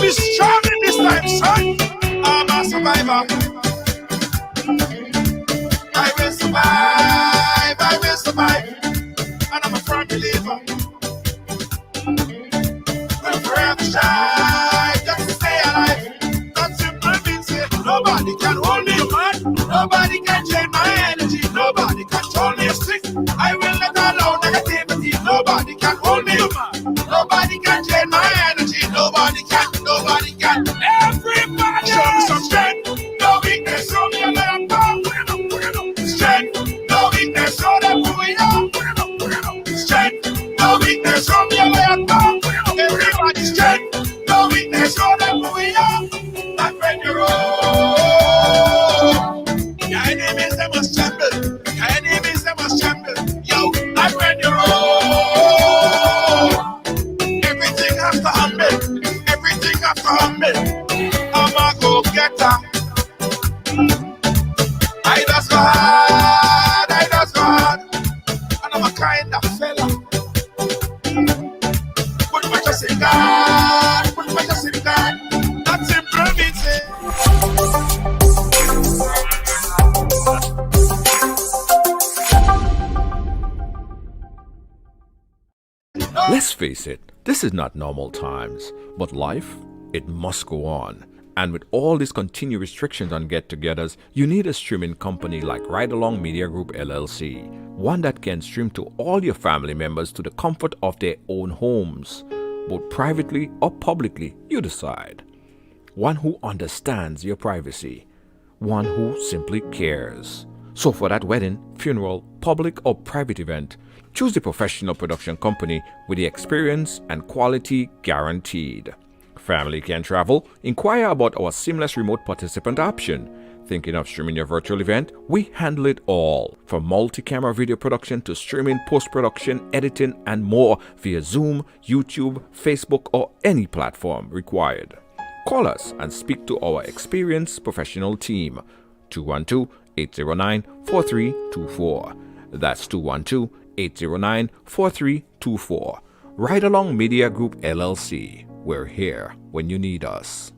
be strong in this time, son. I'm a survivor. I will survive. I will survive. And I'm a firm believer. We'll forever strive just to stay alive. That simple means it. Nobody can hold me, man. Nobody can change my energy. Nobody can control me stick. I will not allow negativity. Nobody can hold me, man. Nobody can change my energy. Nobody can. Nobody can. Everybody show me some strength. No weakness. Show me a little power. Strength. No weakness. Show them who we are. Strength. No weakness. Show me a little power. Everybody strength. No weakness. Show them who we are. My friend, you're all. Your enemies, they must tremble. Your enemies, they must tremble. Yo, my friend, you're all. Everything has to humble. Everything has to humble. I'm a go-getter. I just go hard. I just go hard. And I'm a kind of fella. Put my trust in God. Put my trust in God. That's simple means it. Let's face it, this is not normal times, but life, it must go on. And with all these continued restrictions on get-togethers, you need a streaming company like Ridealong Media Group LLC, one that can stream to all your family members to the comfort of their own homes, both privately or publicly, you decide. One who understands your privacy, one who simply cares. So for that wedding, funeral, public or private event, choose the professional production company with the experience and quality guaranteed. Family can travel? Inquire about our seamless remote participant option. Thinking of streaming your virtual event? We handle it all. From multi-camera video production to streaming, post-production, editing and more via Zoom, YouTube, Facebook or any platform required. Call us and speak to our experienced professional team. 212-809-4324. That's 212-809-4324. Ridealong Media Group LLC. We're here when you need us.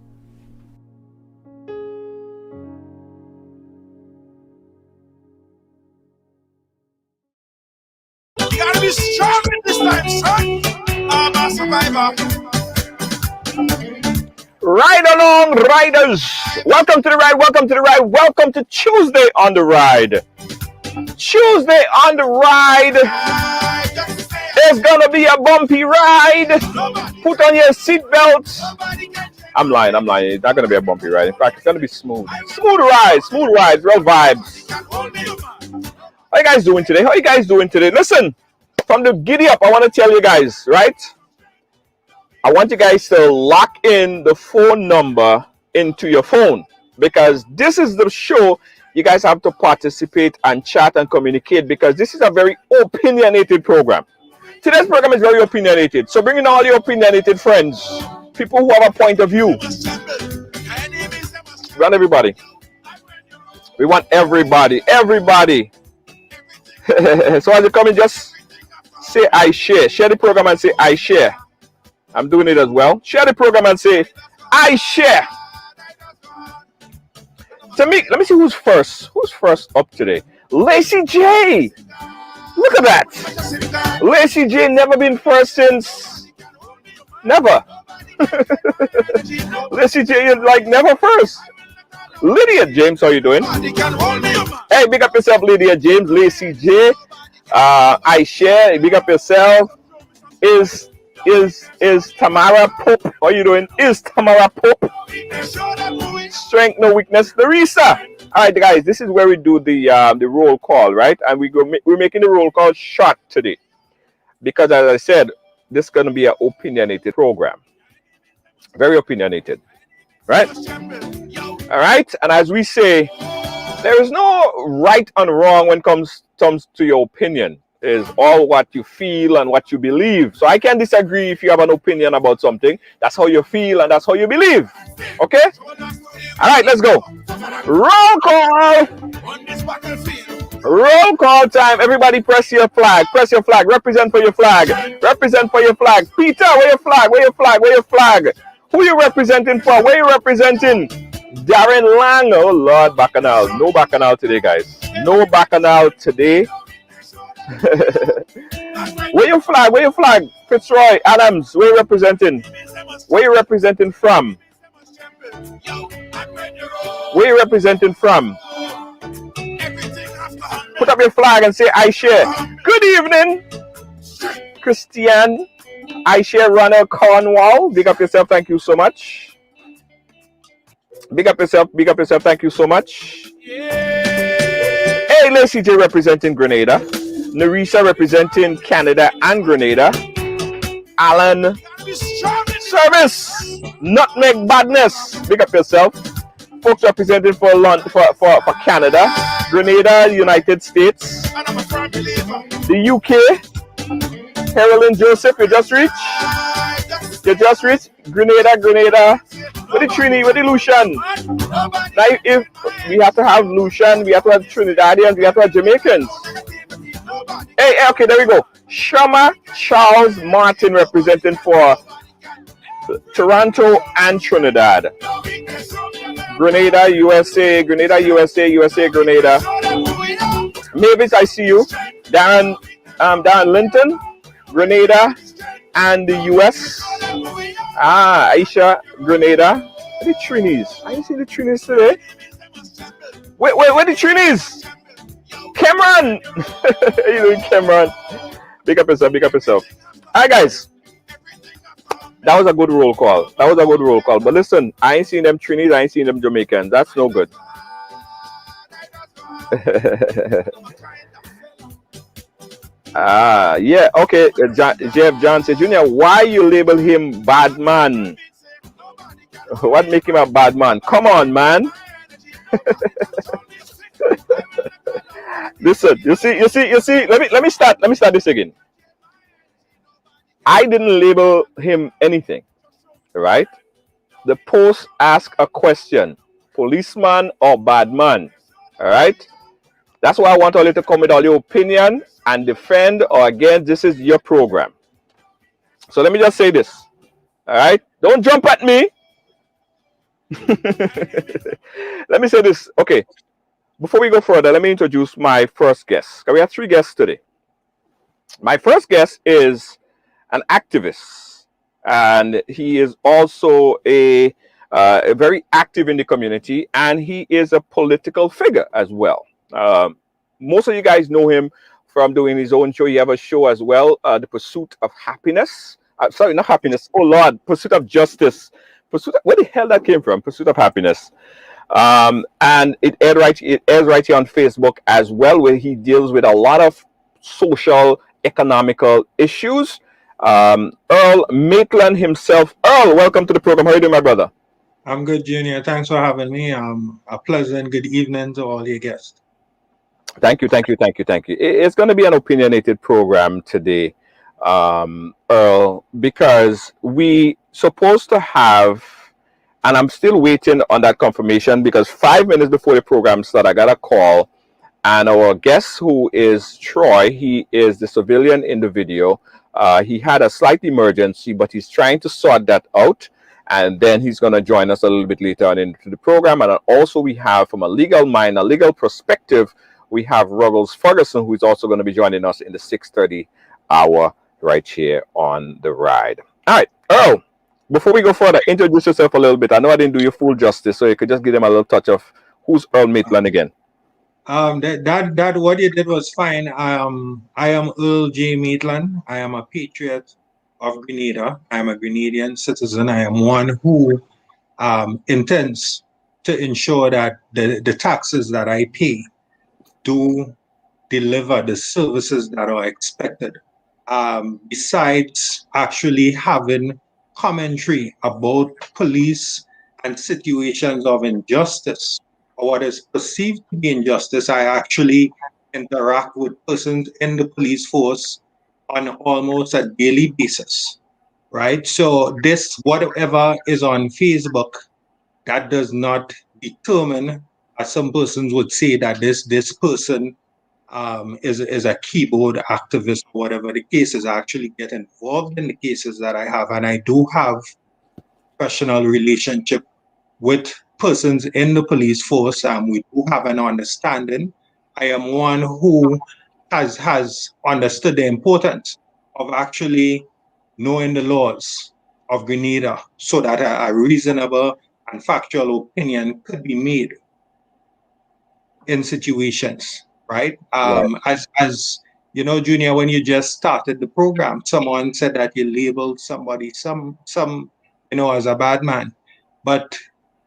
You gotta be strong in this time, son. I'm a survivor. Ride along, riders. Welcome to the ride. Welcome to the ride. Welcome to Tuesday on the ride. Tuesday on the ride. It's gonna be a bumpy ride. Put on your seatbelts. I'm lying. It's not gonna be a bumpy ride. In fact, it's gonna be smooth. Smooth rides, real vibes. How you guys doing today? Listen, from the giddy up, I want to tell you guys, right? I want you guys to lock in the phone number into your phone because this is the show you guys have to participate and chat and communicate because this is a very opinionated program. Today's program is very opinionated. So bring in all your opinionated friends, people who have a point of view. We want everybody. We want everybody. So as you come in, just say I share. Share the program and say I share. I'm doing it as well. Share the program and say I share. To me, let me see who's first. Who's first up today? Lacey J. Look at that. Lacey J never been first since never. Lacey J is like never first. Lydia James, how you doing? Hey, big up yourself, Lydia James. Lacey J. I share. Big up yourself. Is Tamara Pope? How you doing? Is Tamara Pope? Strength, no weakness. Larissa. All right, guys. This is where we do the roll call, right? And we're making the roll call short today because, as I said, this is going to be an opinionated program. Very opinionated, right? All right. And as we say, there is no right and wrong when it comes to your opinion. Is all what you feel and what you believe. So I can disagree if you have an opinion about something. That's how you feel and that's how you believe. Okay? All right, let's go. Roll call. Roll call time. Everybody press your flag. Press your flag. Represent for your flag. Represent for your flag. Peter, where your flag? Where your flag? Where your flag? Who you representing for? Where you representing? Darren Lang. Oh Lord, Bacchanal. No Bacchanal today, guys. No Bacchanal today. Where you flag? Where you flag? Fitzroy Adams. Where you representing? Where you representing from? Where you representing from? Put up your flag and say I share. Good evening, Christian. I share Ronald Cornwall. Big up yourself. Thank you so much. Big up yourself. Big up yourself. Thank you so much. Hey, Lacey J representing Grenada. Narisa representing Canada and Grenada. Alan Service. Nutmeg Badness. Big up yourself. Folks representing for Canada, Grenada, United States, the UK. Carolyn Joseph, you just reached. You just reached Grenada. What the Trini? What the Lucian? Now, if we have to have Lucian, we have to have Trinidadians, we have to have Jamaicans. Hey, okay, there we go. Shama Charles Martin representing for Toronto and Trinidad. Grenada, USA, Grenada, USA, USA, Grenada. Mavis, I see you. Darren Linton, Grenada, and the US. Aisha, Grenada. Where the Trinis? I ain't seen the Trinis today. Wait, where the Trinis? Cameron! How you doing, Cameron? Big up yourself, big up yourself. Alright, guys. That was a good roll call. But listen, I ain't seen them Trinis, I ain't seen them Jamaicans. That's no good. Yeah, okay. Jeff John says, Junior, why you label him Badman? What make him a bad man? Come on, man. Listen, you see. Let me start this again. I didn't label him anything, right? The post asked a question: policeman or bad man? All right. That's why I want all you to come with all your opinion and defend or against. This is your program. So let me just say this. All right. Don't jump at me. Let me say this. Okay. Before we go further, let me introduce my first guest. We have 3 guests today. My first guest is an activist, and he is also a very active in the community, and he is a political figure as well. Most of you guys know him from doing his own show. He have a show as well, The Pursuit of Happiness. Sorry, not happiness. Oh Lord, Pursuit of Justice. Where the hell that came from? Pursuit of Happiness. And it airs right here on Facebook as well, where he deals with a lot of social, economical issues. Earl Maitland himself. Earl, welcome to the program. How are you doing, my brother? I'm good, Junior. Thanks for having me. A pleasant good evening to all your guests. Thank you. It's going to be an opinionated program today, Earl, because we supposed to have, and I'm still waiting on that confirmation, because 5 minutes before the program started, I got a call, and our guest, who is Troy, he is the civilian in the video. He had a slight emergency, but he's trying to sort that out, and then he's going to join us a little bit later on into the program. And also we have, from a legal mind, a legal perspective, we have Ruggles Ferguson, who is also going to be joining us in the 6:30 hour right here on the ride. All right, Earl, before we go further, introduce yourself a little bit. I know I didn't do you full justice, so you could just give them a little touch of who's Earl Maitland again. That what you did was fine. I am Earl J. Maitland. I am a patriot of Grenada. I am a Grenadian citizen. I am one who intends to ensure that the taxes that I pay do deliver the services that are expected. Besides actually having commentary about police and situations of injustice, or what is perceived to be injustice, I actually interact with persons in the police force on almost a daily basis, right? So this, whatever is on Facebook, that does not determine, as some persons would say, that this person is a keyboard activist, whatever the case is. I actually get involved in the cases that I have, and I do have professional relationship with persons in the police force. We do have an understanding. I am one who has understood the importance of actually knowing the laws of Grenada so that a reasonable and factual opinion could be made in situations, right? Right. As you know, Junior, when you just started the program, someone said that you labeled somebody as a bad man. But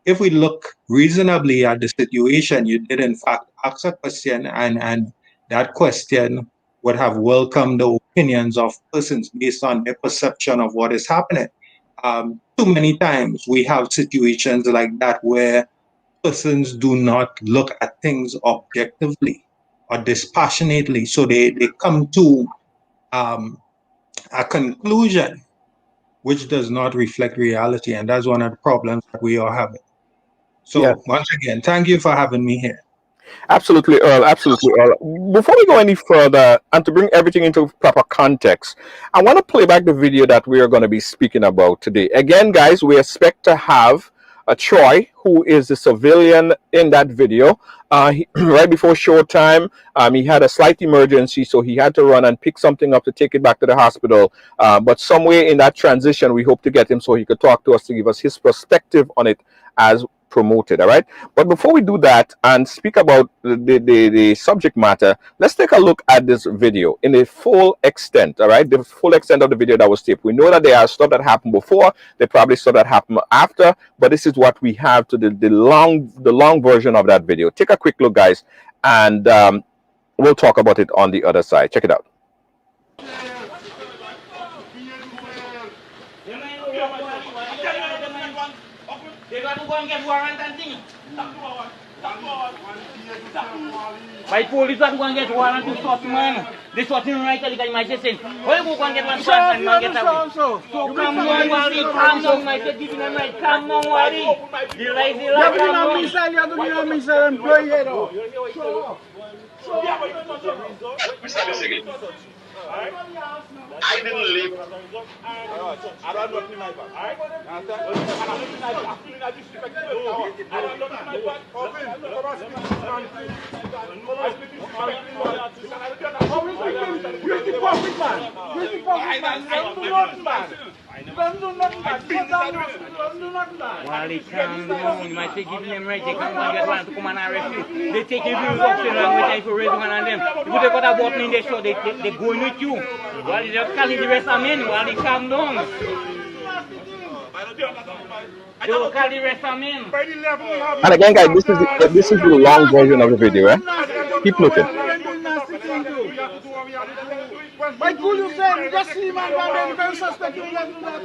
if we look reasonably at the situation, you did in fact ask a question, and that question would have welcomed the opinions of persons based on their perception of what is happening. Too many times we have situations like that where persons do not look at things objectively or dispassionately. So they come to um, a conclusion which does not reflect reality. And that's one of the problems that we are having. Yeah. So once again, thank you for having me here. Absolutely, Earl. Absolutely, Earl. Before we go any further, and to bring everything into proper context, I want to play back the video that we are going to be speaking about today. Again, guys, we expect to have Troy, who is the civilian in that video. Right before showtime, he had a slight emergency, so he had to run and pick something up to take it back to the hospital. But somewhere in that transition, we hope to get him so he could talk to us to give us his perspective on it as promoted. All right. But before we do that and speak about the subject matter, let's take a look at this video in the full extent. All right, the full extent of the video that was taped. We know that there are stuff that happened before, there probably stuff that happened after, but this is what we have to the long version of that video. Take a quick look, guys, and we'll talk about it on the other side. Check it out. They got to go and get warrant and things. My police got to go and get warrant to stop man. They stop him right at the magistrate. Why you go and get one warrant and get away? So come on, Wally, calm down. I said, give him right. Come on, Wally. The right, come on. I didn't leave. I don't know my back. Alright? Wally, calm down. You might say, give him right. They can't go and get one to come and arrest you. They take you to the option language to raise one on them. If they got a button in their show, they go in with you. Wally, they're calling the rest of men. Wally, calm down. They will call the rest of men. And again, guys, this is the long version of the video. Keep looking. My cool, you said, just see man down there, very suspect, you just do that.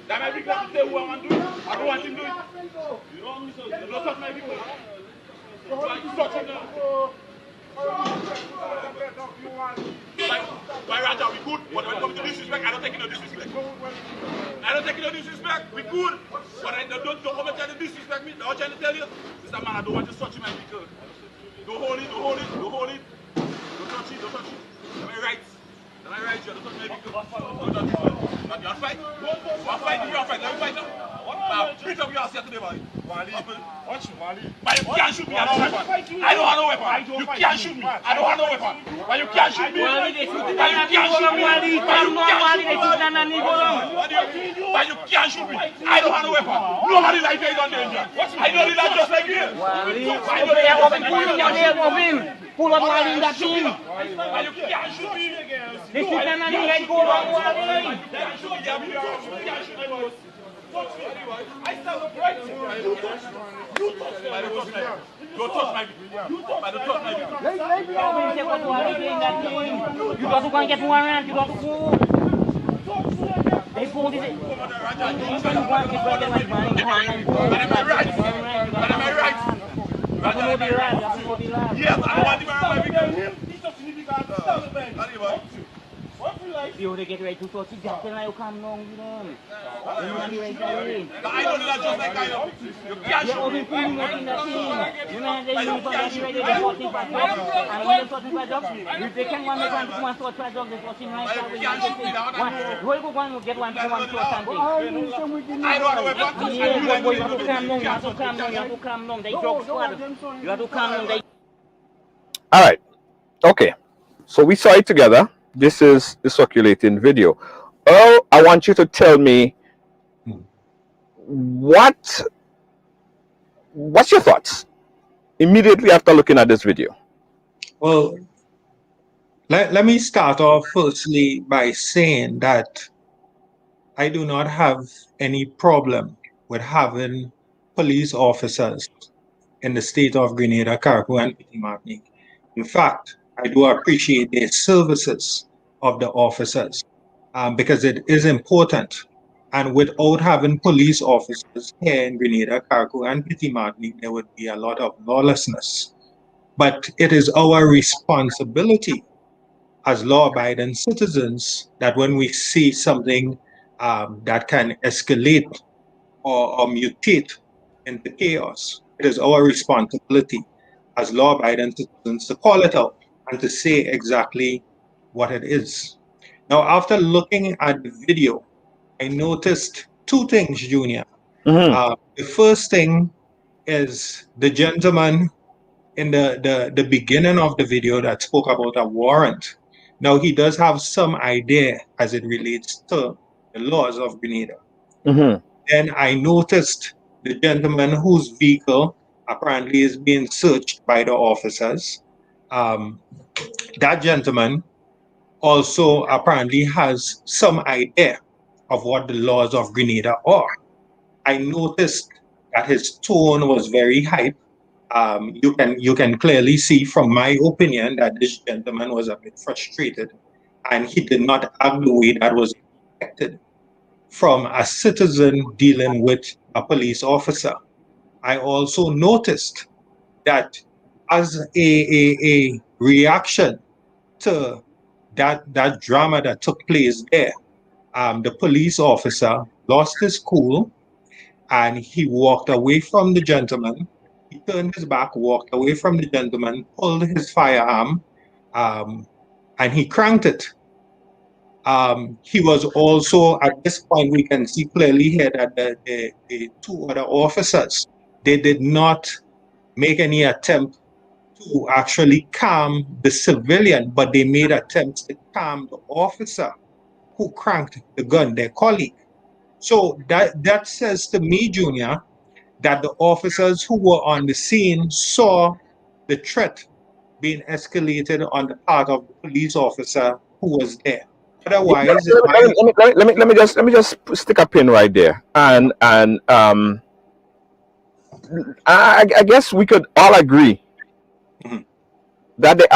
That might be because they want to do it. I don't want him to do it. You don't touch my people. By Raja, we good. But when it comes to disrespect, I don't take no disrespect. I don't take no disrespect. We good. But I don't come and try to disrespect me. I'm trying to tell you, Mr. Man, I don't want to touch my vehicle. Don't hold it, don't hold it, don't hold it. Don't touch it, don't touch it. Am I right? Am I right? You don't touch my vehicle. Don't touch it. But you want to fight? You want to fight? You want to fight? Let me fight now. Beat up your ass here today, man. Watch you, Wally. But you can't shoot me, I don't have no weapon. I don't have no weapon. You can't shoot me. I don't have no weapon. But you can't shoot me. Wally, they shoot But you can't shoot me. Wally, calm down, Wally, they shoot down and leave alone. But you can't shoot me. I don't have no weapon. Nobody like me is on danger. I know the land just like you. Wally, they are open, pull him down there, open. Pull up Wally in that team. But you can't shoot me. They shoot down and leave, right, go wrong, Wally. You can't shoot me. You can't shoot me. I stand up right. You touch me. Don't touch my people. Don't touch my people. They put Wally in that team. You got to go and get warrant, you got to go. They pulled it. Am I right? Yes, I want to wear my vehicle. Yo, they get ready to touch it. Just tell you come down with them. I don't know that just like I know. You can't You're shoot only me. pulling up in the scene. You know, they use for getting ready to sorting for drugs. And when they're sorting for drugs, if they can one make one to come and sort for drugs, they're sorting right away. Why go one get one to come and sort something? I don't have a weapon. Yeah, but you have to calm down, you have to calm down, you have to calm down. They drug squad. You have to calm down. They All right. Okay. So we saw it together. This is the circulating video. Earl, I want you to tell me what's your thoughts immediately after looking at this video. Well, let me start off firstly by saying that I do not have any problem with having police officers in the state of Grenada, Carriacou, and Petit Martinique. In fact, I do appreciate the services of the officers because it is important. And without having police officers here in Grenada, Carriacou, and Petit Martinique, there would be a lot of lawlessness. But it is our responsibility as law-abiding citizens that when we see something that can escalate or mutate into chaos, it is our responsibility as law-abiding citizens to call it out and to say exactly what it is. Now, after looking at the video, I noticed two things, Junior. The first thing is the gentleman in the beginning of the video that spoke about a warrant. Now, he does have some idea as it relates to the laws of Grenada. Then I noticed the gentleman whose vehicle apparently is being searched by the officers. That gentleman also apparently has some idea of what the laws of Grenada are. I noticed that his tone was very hype. You can clearly see from my opinion that this gentleman was a bit frustrated and he did not act the way that was expected from a citizen dealing with a police officer. I also noticed that as a reaction to that drama that took place there, the police officer lost his cool and he walked away from the gentleman. He turned his back, walked away from the gentleman, pulled his firearm, and he cranked it. He was also, at this point, we can see clearly here that the two other officers, they did not make any attempt to actually calm the civilian, but they made attempts to calm the officer who cranked the gun, their colleague. So that says to me, Junior, that the officers who were on the scene saw the threat being escalated on the part of the police officer who was there. Otherwise, Let me just stick a pin right there, and I guess we could all agree that the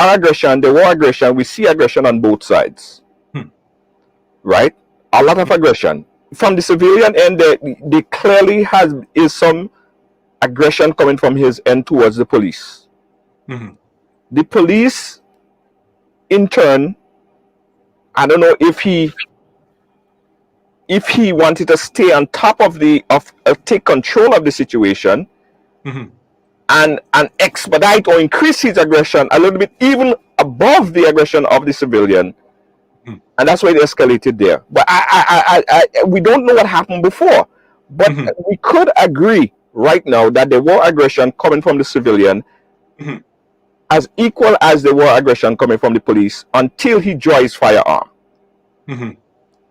war aggression, we see aggression on both sides, right? A lot of aggression from the civilian end. There clearly is some aggression coming from his end towards the police. The police, in turn, I don't know if he wanted to stay on top of take control of the situation, and expedite or increase his aggression a little bit, even above the aggression of the civilian, and that's why it escalated there. But we don't know what happened before, but we could agree right now that the war aggression coming from the civilian as equal as the war aggression coming from the police until he draws his firearm.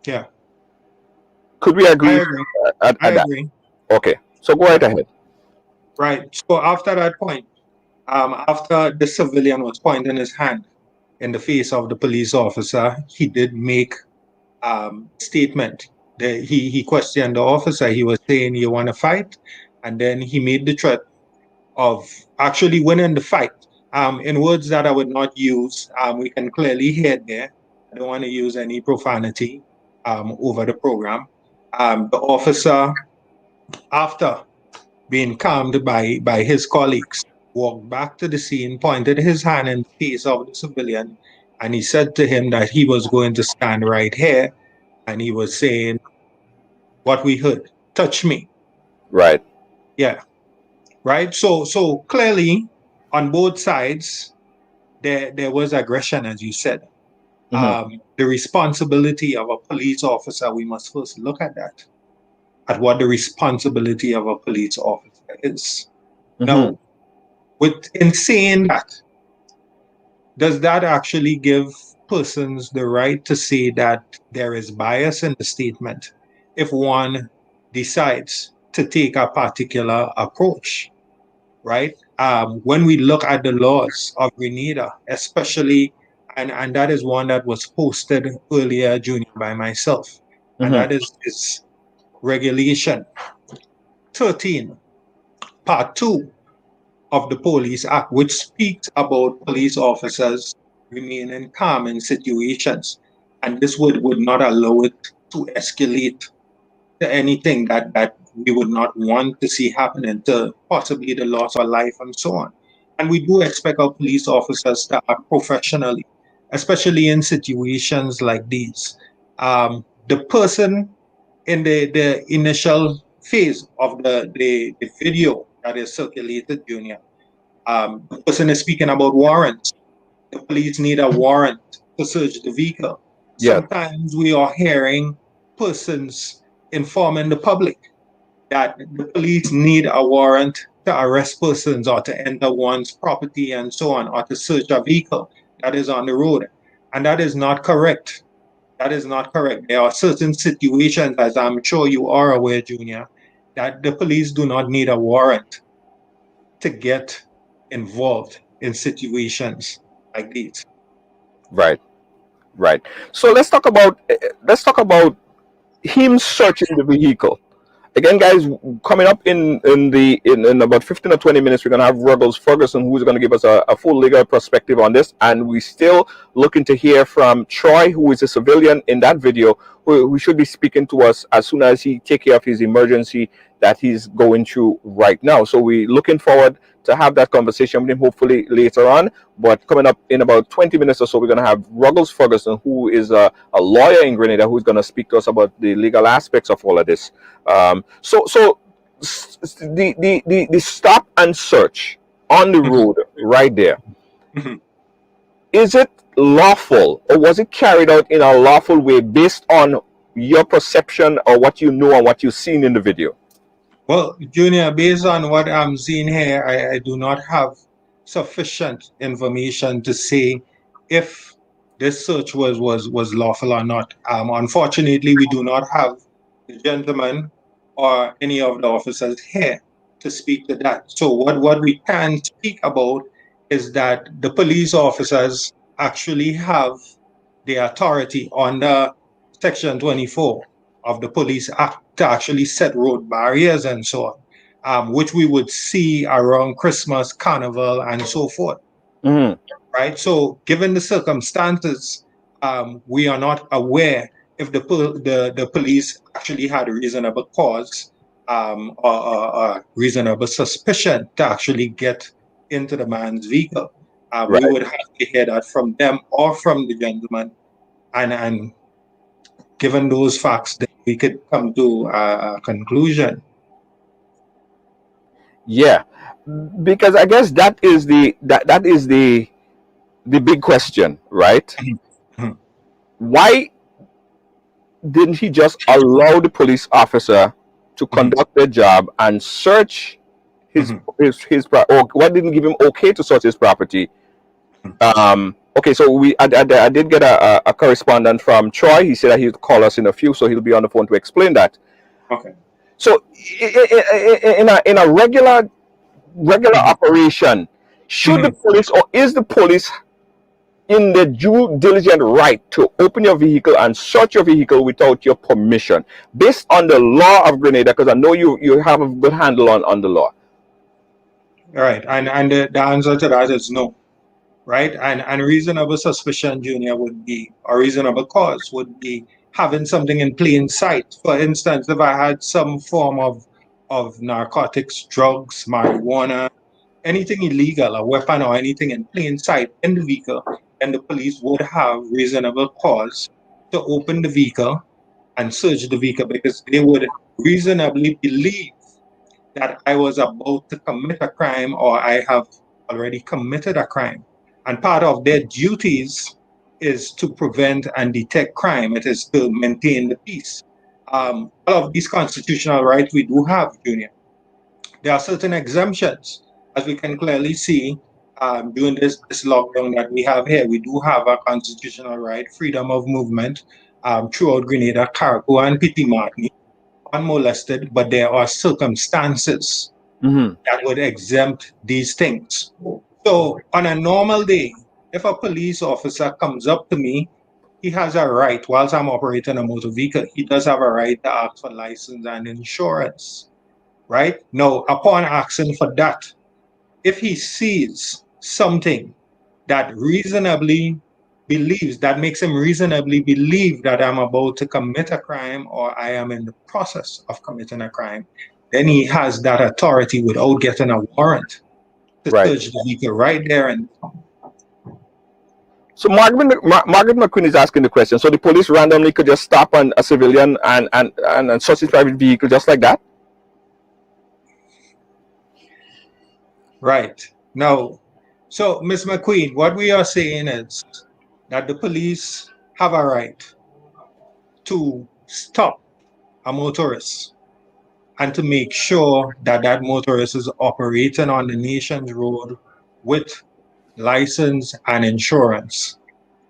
Yeah. Could we agree? I agree. Okay, so go right ahead. Right. So after that point, after the civilian was pointing his hand in the face of the police officer, he did make statement. He questioned the officer. He was saying, "You want to fight?" And then he made the threat of actually winning the fight. In words that I would not use, we can clearly hear there. I don't want to use any profanity over the program. The officer, after being calmed by his colleagues, walked back to the scene, pointed his hand in the face of the civilian, and he said to him that he was going to stand right here, and he was saying, what we heard. Touch me. Right. Yeah. Right. So clearly on both sides there was aggression, as you said. The responsibility of a police officer, we must first look at that, at what the responsibility of a police officer is. Now, in saying that, does that actually give persons the right to say that there is bias in the statement if one decides to take a particular approach, right? When we look at the laws of Grenada, especially, and that is one that was posted earlier, Junior, by myself, and that is Regulation 13, Part 2 of the Police Act, which speaks about police officers remaining calm in situations. And this would not allow it to escalate to anything that we would not want to see happening, to possibly the loss of life and so on. And we do expect our police officers to act professionally, especially in situations like these. The person in the initial phase of the video that is circulated, Junior, the person is speaking about warrants. The police need a warrant to search the vehicle. Yes. Sometimes we are hearing persons informing the public that the police need a warrant to arrest persons or to enter one's property and so on, or to search a vehicle that is on the road. And that is not correct. That is not correct. There are certain situations, as I'm sure you are aware, Junior, that the police do not need a warrant to get involved in situations like these. Right. Right. So let's talk about him searching the vehicle. Again, guys, coming up in about 15 or 20 minutes, we're going to have Ruggles Ferguson, who's going to give us a full legal perspective on this. And we're still looking to hear from Troy, who is a civilian in that video, who should be speaking to us as soon as he take care of his emergency that he's going through right now. So we're looking forward to have that conversation with him hopefully later on. But coming up in about 20 minutes or so, we're going to have Ruggles Ferguson, who is a lawyer in Grenada, who's going to speak to us about the legal aspects of all of this. So the stop and search on the road right there, is it lawful, or was it carried out in a lawful way based on your perception or what you know and what you've seen in the video? Well, Junior, based on what I'm seeing here, I do not have sufficient information to say if this search was lawful or not. Unfortunately, we do not have the gentleman or any of the officers here to speak to that. So what we can speak about is that the police officers actually have the authority under Section 24 of the Police Act to actually set road barriers and so on, which we would see around Christmas, Carnival, and so forth. Right? So given the circumstances, we are not aware if the police actually had a reasonable cause or reasonable suspicion to actually get into the man's vehicle. Right. We would have to hear that from them or from the gentleman. And given those facts, then we could come to a conclusion. Yeah, because I guess that is the big question, right? Why didn't he just allow the police officer to conduct their job and search his or why didn't give him okay to search his property? Okay, so I did get a correspondent from Troy. He said that he'd call us in a few, so he'll be on the phone to explain that. Okay. So in a regular operation, should the police, or is the police in the due diligent right to open your vehicle and search your vehicle without your permission, based on the law of Grenada? Because I know you have a good handle on the law. Right, and the answer to that is no. Right, and reasonable suspicion, Junior, would be, or reasonable cause would be having something in plain sight. For instance, if I had some form of narcotics, drugs, marijuana, anything illegal, a weapon or anything in plain sight in the vehicle, then the police would have reasonable cause to open the vehicle and search the vehicle because they would reasonably believe that I was about to commit a crime or I have already committed a crime. And part of their duties is to prevent and detect crime. It is to maintain the peace. All of these constitutional rights we do have, Junior. There are certain exemptions, as we can clearly see during this lockdown that we have here. We do have a constitutional right, freedom of movement throughout Grenada, Carriacou, and Petit Martinique, unmolested, but there are circumstances that would exempt these things. So on a normal day, if a police officer comes up to me, he has a right, whilst I'm operating a motor vehicle, he does have a right to ask for license and insurance, right? Now, upon asking for that, if he sees something that makes him reasonably believe that I'm about to commit a crime or I am in the process of committing a crime, then he has that authority without getting a warrant to search the vehicle right there. And so Margaret McQueen is asking the question. So the police randomly could just stop on a civilian and search his private vehicle just like that? Right. Now, so Ms. McQueen, what we are saying is that the police have a right to stop a motorist and to make sure that that motorist is operating on the nation's road with license and insurance,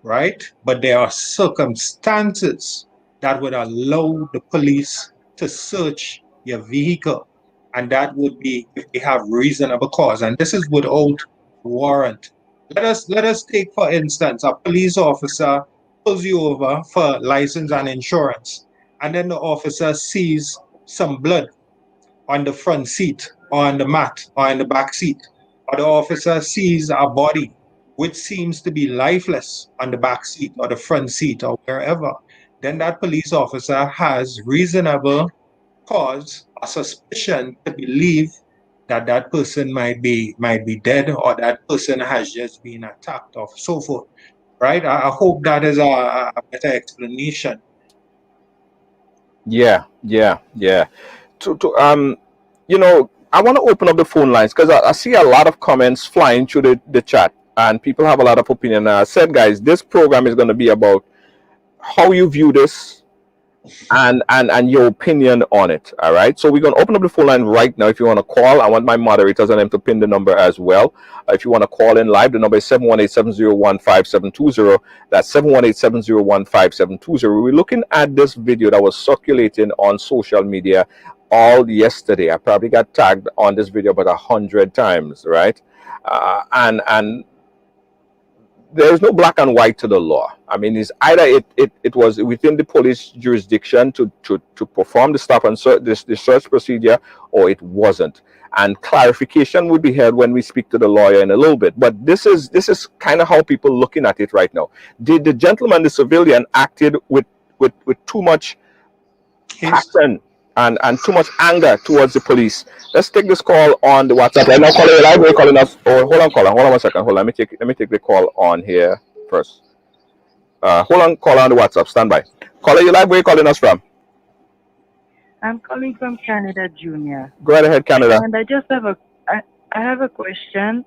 right? But there are circumstances that would allow the police to search your vehicle, and that would be if they have reasonable cause, and this is without warrant. Let us take, for instance, a police officer pulls you over for license and insurance, and then the officer sees some blood on the front seat or on the mat or in the back seat, or the officer sees a body which seems to be lifeless on the back seat or the front seat or wherever, then that police officer has reasonable cause or suspicion to believe that that person might be dead or that person has just been attacked or so forth, right? I hope that is a better explanation. Yeah. You know, I want to open up the phone lines because I see a lot of comments flying through the chat and people have a lot of opinion. I said, guys, this program is going to be about how you view this and your opinion on it. All right. So we're going to open up the phone line right now. If you want to call, I want my moderators and them to pin the number as well. If you want to call in live, the number is 718-701-5720. That's 718-701-5720. We're looking at this video that was circulating on social media all yesterday. I probably got tagged on this video about 100 times, right? And there's no black and white to the law. I mean, it's either it was within the police jurisdiction to perform the stop and search, the search procedure, or it wasn't. And clarification would be held when we speak to the lawyer in a little bit. But this is kind of how people looking at it right now. Did the gentleman, the civilian, acted with too much passion and too much anger towards the police? Let's take this call on the WhatsApp. I'm not calling you live. We're calling us. Oh, hold on, caller. Hold on 1 second. Hold on. Let me take the call on here first. Hold on, caller on the WhatsApp. Stand by. Caller, you live. Where are you calling us from? I'm calling from Canada, Junior. Go right ahead, Canada. And I just have I have a question,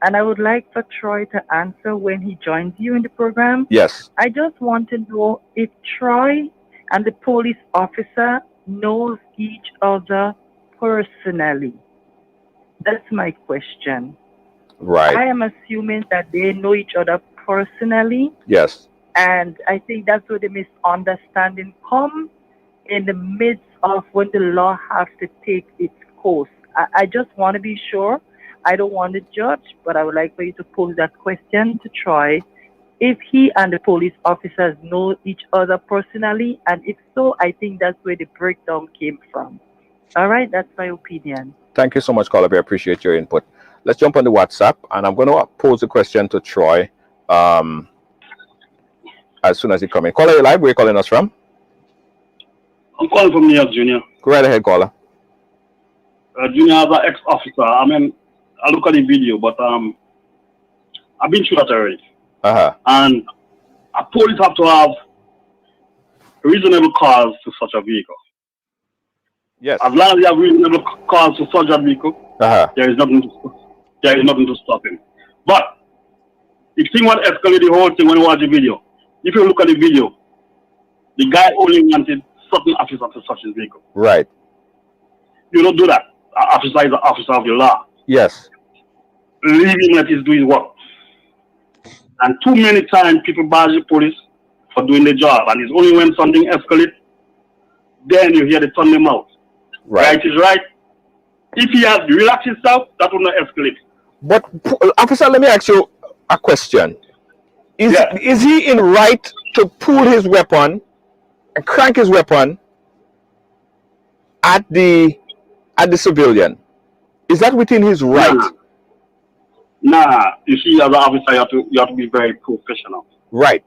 and I would like for Troy to answer when he joins you in the program. Yes. I just want to know if Troy and the police officer knows each other personally. That's my question. Right. I am assuming that they know each other personally. Yes. And I think that's where the misunderstanding comes in the midst of when the law has to take its course. I just want to be sure. I don't want to judge, but I would like for you to pose that question to Troy. If he and the police officers know each other personally, and if so, I think that's where the breakdown came from. All right, that's my opinion. Thank you so much, caller. I appreciate your input. Let's jump on the WhatsApp, and I'm going to pose the question to Troy as soon as he comes in. Caller, you live? Where are you calling us from? I'm calling from New York, Junior. Go right ahead, caller. Junior, as an ex-officer, I mean, I look at the video, but I've been through that already. Uh-huh. And a police have to have reasonable cause to such a vehicle. Yes. As long as you have reasonable cause to such a vehicle, there is nothing to stop him. But if thing want to escalate the whole thing when you watch the video, if you look at the video, the guy only wanted certain officer to search his vehicle. Right. You don't do that. An officer is an officer of the law. Yes. Leave him let him do his work. And too many times people bash the police for doing the job, and it's only when something escalates, then you hear they turn them out. Right is right. If he has relaxed himself, that will not escalate. But officer, let me ask you a question. Is he in right to pull his weapon and crank his weapon at the civilian? Is that within his right? Nah. You see, as an officer, you have to be very professional. Right.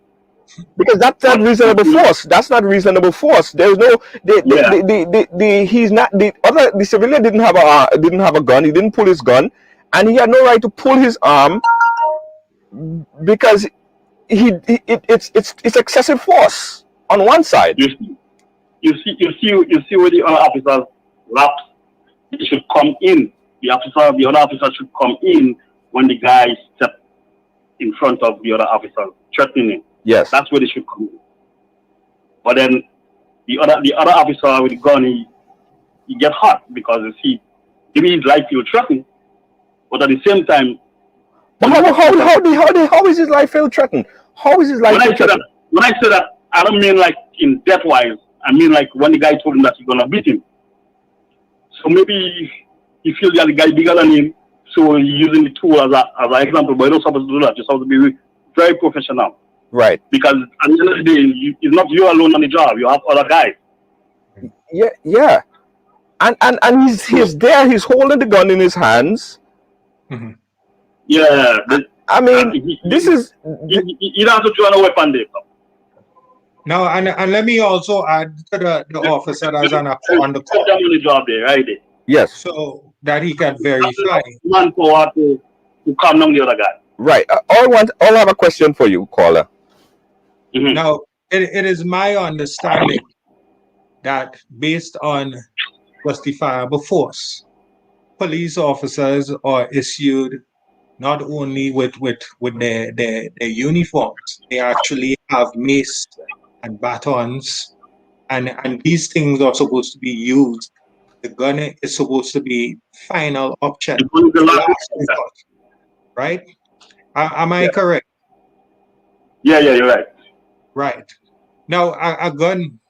Because that's not reasonable force. That's not reasonable force. There's no he's not the civilian didn't have a gun. He didn't pull his gun, and he had no right to pull his arm because it's excessive force on one side. You see where the other officers lapse. They should come in. The other officer should come in when the guy steps in front of the other officer, threatening him. Yes. That's where they should come in. But then the other officer with the gun, he gets hot because you see, maybe his life feel threatened, but at the same time. But how is his life feel threatened? How is his life feel threatened? When I say that, I don't mean like in death wise. I mean like when the guy told him that he's gonna beat him. So maybe he feels that the guy bigger than him, so he's using the tool as an example. But you're not supposed to do that. You're supposed to be very professional. Right. Because at the end of the day, it's not you alone on the job. You have other guys. Yeah. And he's there. He's holding the gun in his hands. Mm-hmm. Yeah. I mean, this is. You don't have to join a weapon there. Now, and let me also add to the officer that's on the call. The job there, right there. Yes. So that he can verify. Manpower to calm down the other guy. Right. I'll have a question for you, caller. Mm-hmm. Now, it is my understanding that based on justifiable force, police officers are issued not only with their uniforms, they actually have mace and batons, and these things are supposed to be used. The gun is supposed to be final option, right? Am I correct? Yeah, you're right. Right. Now, a gun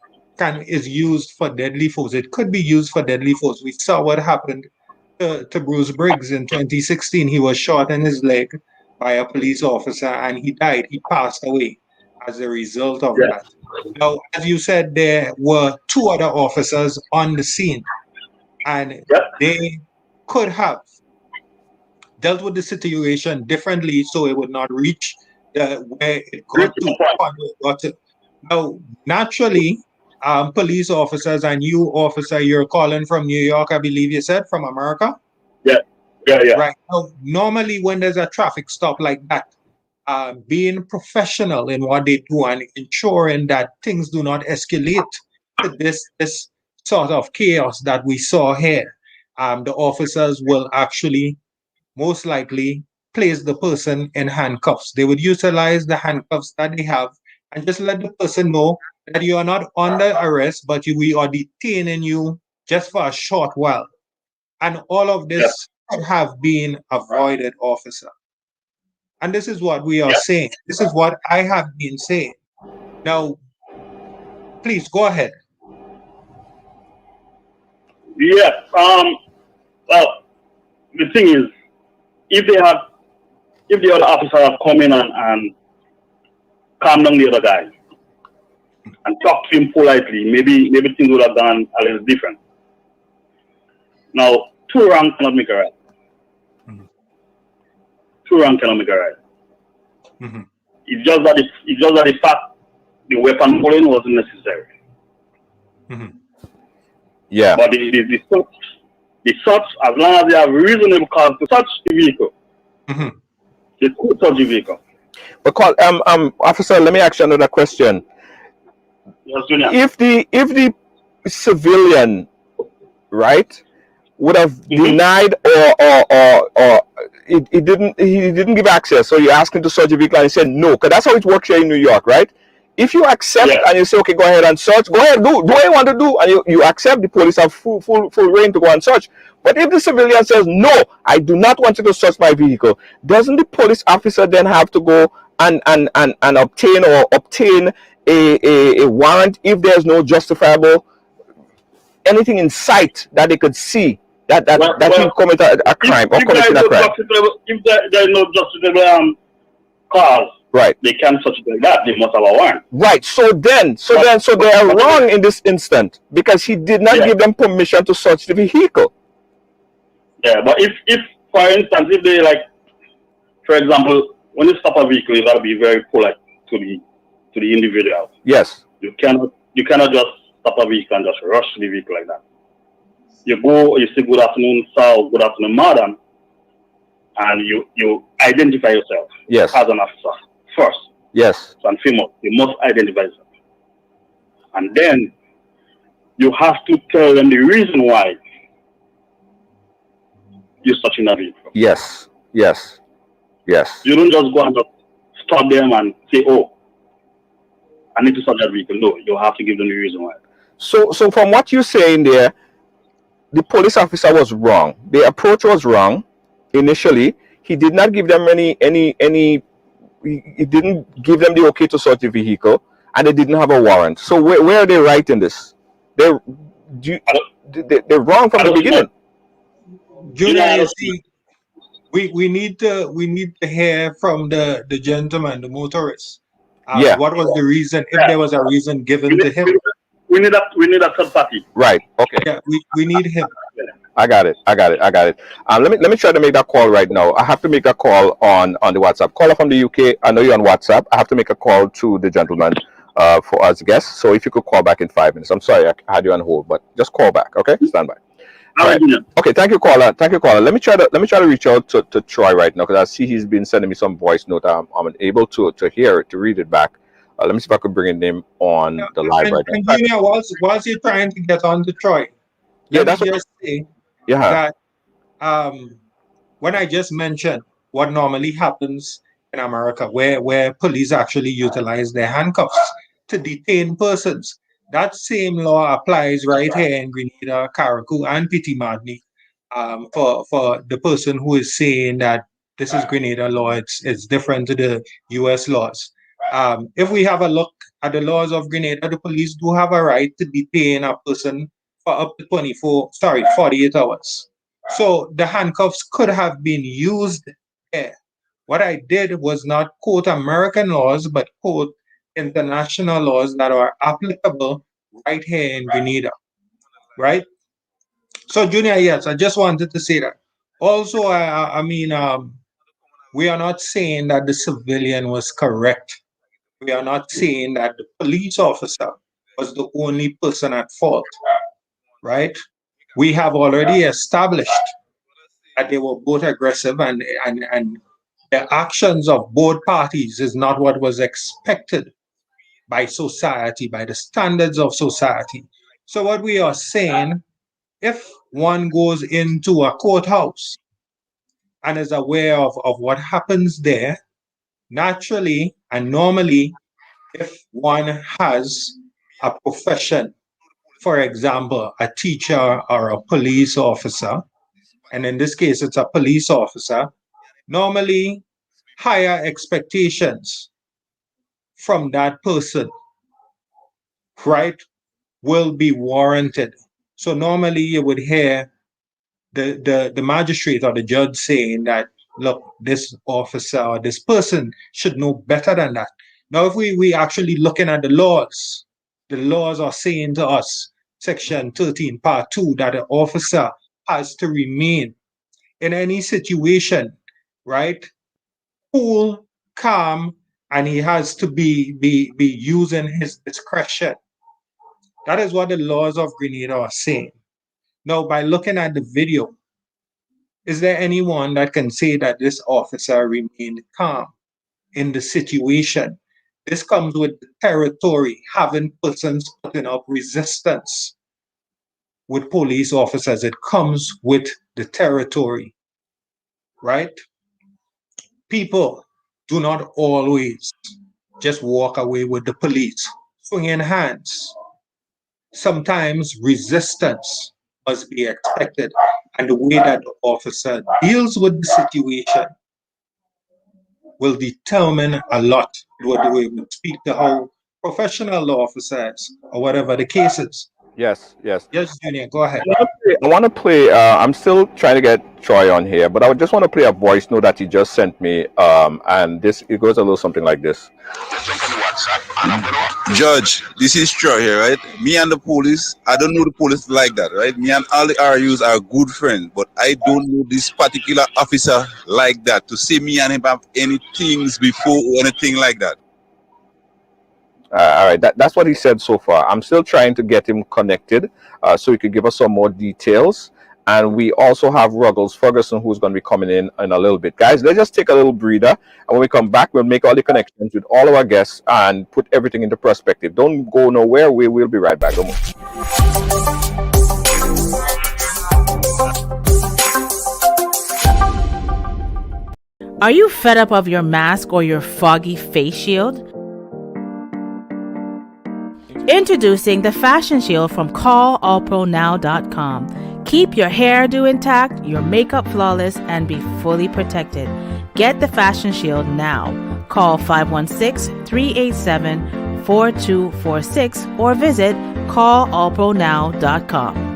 is used for deadly force. It could be used for deadly force. We saw what happened to Bruce Briggs in 2016. He was shot in his leg by a police officer and he died. He passed away as a result of that. Now, as you said, there were two other officers on the scene, and they could have dealt with the situation differently so it would not reach where it got to. Now, naturally, police officers, and you, officer, you're calling from New York, I believe you said, from America? Yeah. Right. Now, normally when there's a traffic stop like that, being professional in what they do and ensuring that things do not escalate to this sort of chaos that we saw here, the officers will actually most likely place the person in handcuffs. They would utilize the handcuffs that they have and just let the person know that you are not under arrest, but we are detaining you just for a short while. And all of this could have been avoided, officer. And this is what we are saying. This is what I have been saying. Now, please go ahead. Yeah. Well, the thing is, if the other officer have come in and calm down the other guy and talk to him politely, maybe things would have gone a little different. Now, two wrong cannot make a right. Mm-hmm. Two wrong cannot make a right. Mm-hmm. It's just that the fact the weapon pulling wasn't necessary. Mm-hmm. Yeah. But the search, as long as they have reasonable cause to search the vehicle, mm-hmm. they could search the vehicle. But officer, let me ask you another question. Yes, Junior. If the civilian, right, would have denied or he didn't give access, so you asked him to search the vehicle and he said no, because that's how it works here in New York, right? If you accept Yeah. and you say, okay, go ahead and search, go ahead, do what you want to do, and you accept, the police have full reign to go and search. But if the civilian says, no, I do not want you to search my vehicle, doesn't the police officer then have to go and obtain a warrant if there's no justifiable anything in sight that they could see that he committed a crime or committed a crime? If there is no justifiable cause, Right. they can search it like that. They must have a warrant. Right. So they are wrong in this instant because he did not give them permission to search the vehicle. Yeah, but if for instance, if they like, for example, when you stop a vehicle, you gotta be very polite to the individual. Yes. You cannot just stop a vehicle and just rush the vehicle like that. You go, you say good afternoon, sir, or good afternoon, madam, and you identify yourself. Yes. As an officer first. Yes. So and female, you must identify yourself. And then you have to tell them the reason why you're searching that vehicle. Yes. Yes. Yes. You don't just go and just stop them and say, oh, I need to search that vehicle. No, you have to give them the reason why. So from what you're saying there, the police officer was wrong. The approach was wrong initially. He did not give them he didn't give them the okay to search the vehicle, and they didn't have a warrant. So where are they right in this? They're wrong from the beginning. Junior, you see, we need to hear from the gentleman, the motorist. What was the reason? If there was a reason given to him, we need a third party. Right. Okay. Yeah, we need him. I got it. Let me try to make that call right now. I have to make a call on the WhatsApp. Caller from the UK. I know you're on WhatsApp. I have to make a call to the gentleman for us guests. So if you could call back in 5 minutes. I'm sorry I had you on hold, but just call back. Okay, stand by. All right. Okay. Thank you, caller. Let me try to reach out to Troy right now because I see he's been sending me some voice note. I'm unable to hear it, to read it back. Let me see if I could bring him on the live right now. And Junior, whilst you're trying to get on to Troy, let me just say that when I just mentioned what normally happens in America, where police actually utilize their handcuffs to detain persons, that same law applies right here in Grenada, Carriacou, and Petit Martinique for the person who is saying that this is Grenada law, it's different to the US laws. If we have a look at the laws of Grenada, the police do have a right to detain a person for up to 48 hours. So the handcuffs could have been used there. What I did was not quote American laws, but quote international laws that are applicable right here in Grenada, right? So, Junior, yes, I just wanted to say that. Also, I mean, we are not saying that the civilian was correct. We are not saying that the police officer was the only person at fault, right? We have already established that they were both aggressive and the actions of both parties is not what was expected by society, by the standards of society. So what we are saying, if one goes into a courthouse and is aware of what happens there, naturally and normally, if one has a profession, for example, a teacher or a police officer, and in this case, it's a police officer, normally higher expectations from that person, right, will be warranted. So normally you would hear the magistrate or the judge saying that, look, this officer or this person should know better than that. Now, if we actually looking at the laws are saying to us, Section 13, Part 2, that the officer has to remain in any situation, right, cool, calm, and he has to be using his discretion. That is what the laws of Grenada are saying. Now, by looking at the video, is there anyone that can say that this officer remained calm in the situation? This comes with the territory, having persons putting up resistance with police officers. It comes with the territory, right? People do not always just walk away with the police, swinging hands. Sometimes resistance must be expected, and the way that the officer deals with the situation will determine a lot what the way we speak to how professional law officers or whatever the case is. Yes, yes. Yes, Junior, go ahead. I want to play. I'm still trying to get Troy on here, but I would just want to play a voice note that he just sent me. And this it goes a little something like this. Judge, this is Troy here, right? Me and the police, I don't know the police like that, right? Me and all the RUs are good friends, but I don't know this particular officer like that to see me and him have any things before or anything like that. All right, that's what he said so far. I'm still trying to get him connected so he could give us some more details. And we also have Ruggles Ferguson, who's going to be coming in a little bit. Guys, let's just take a little breather. And when we come back, we'll make all the connections with all of our guests and put everything into perspective. Don't go nowhere. We will be right back. Don't move. Are you fed up of your mask or your foggy face shield? Introducing the Fashion Shield from callallpronow.com. Keep your hairdo intact, your makeup flawless, and be fully protected. Get the Fashion Shield now. Call 516-387-4246 or visit callallpronow.com.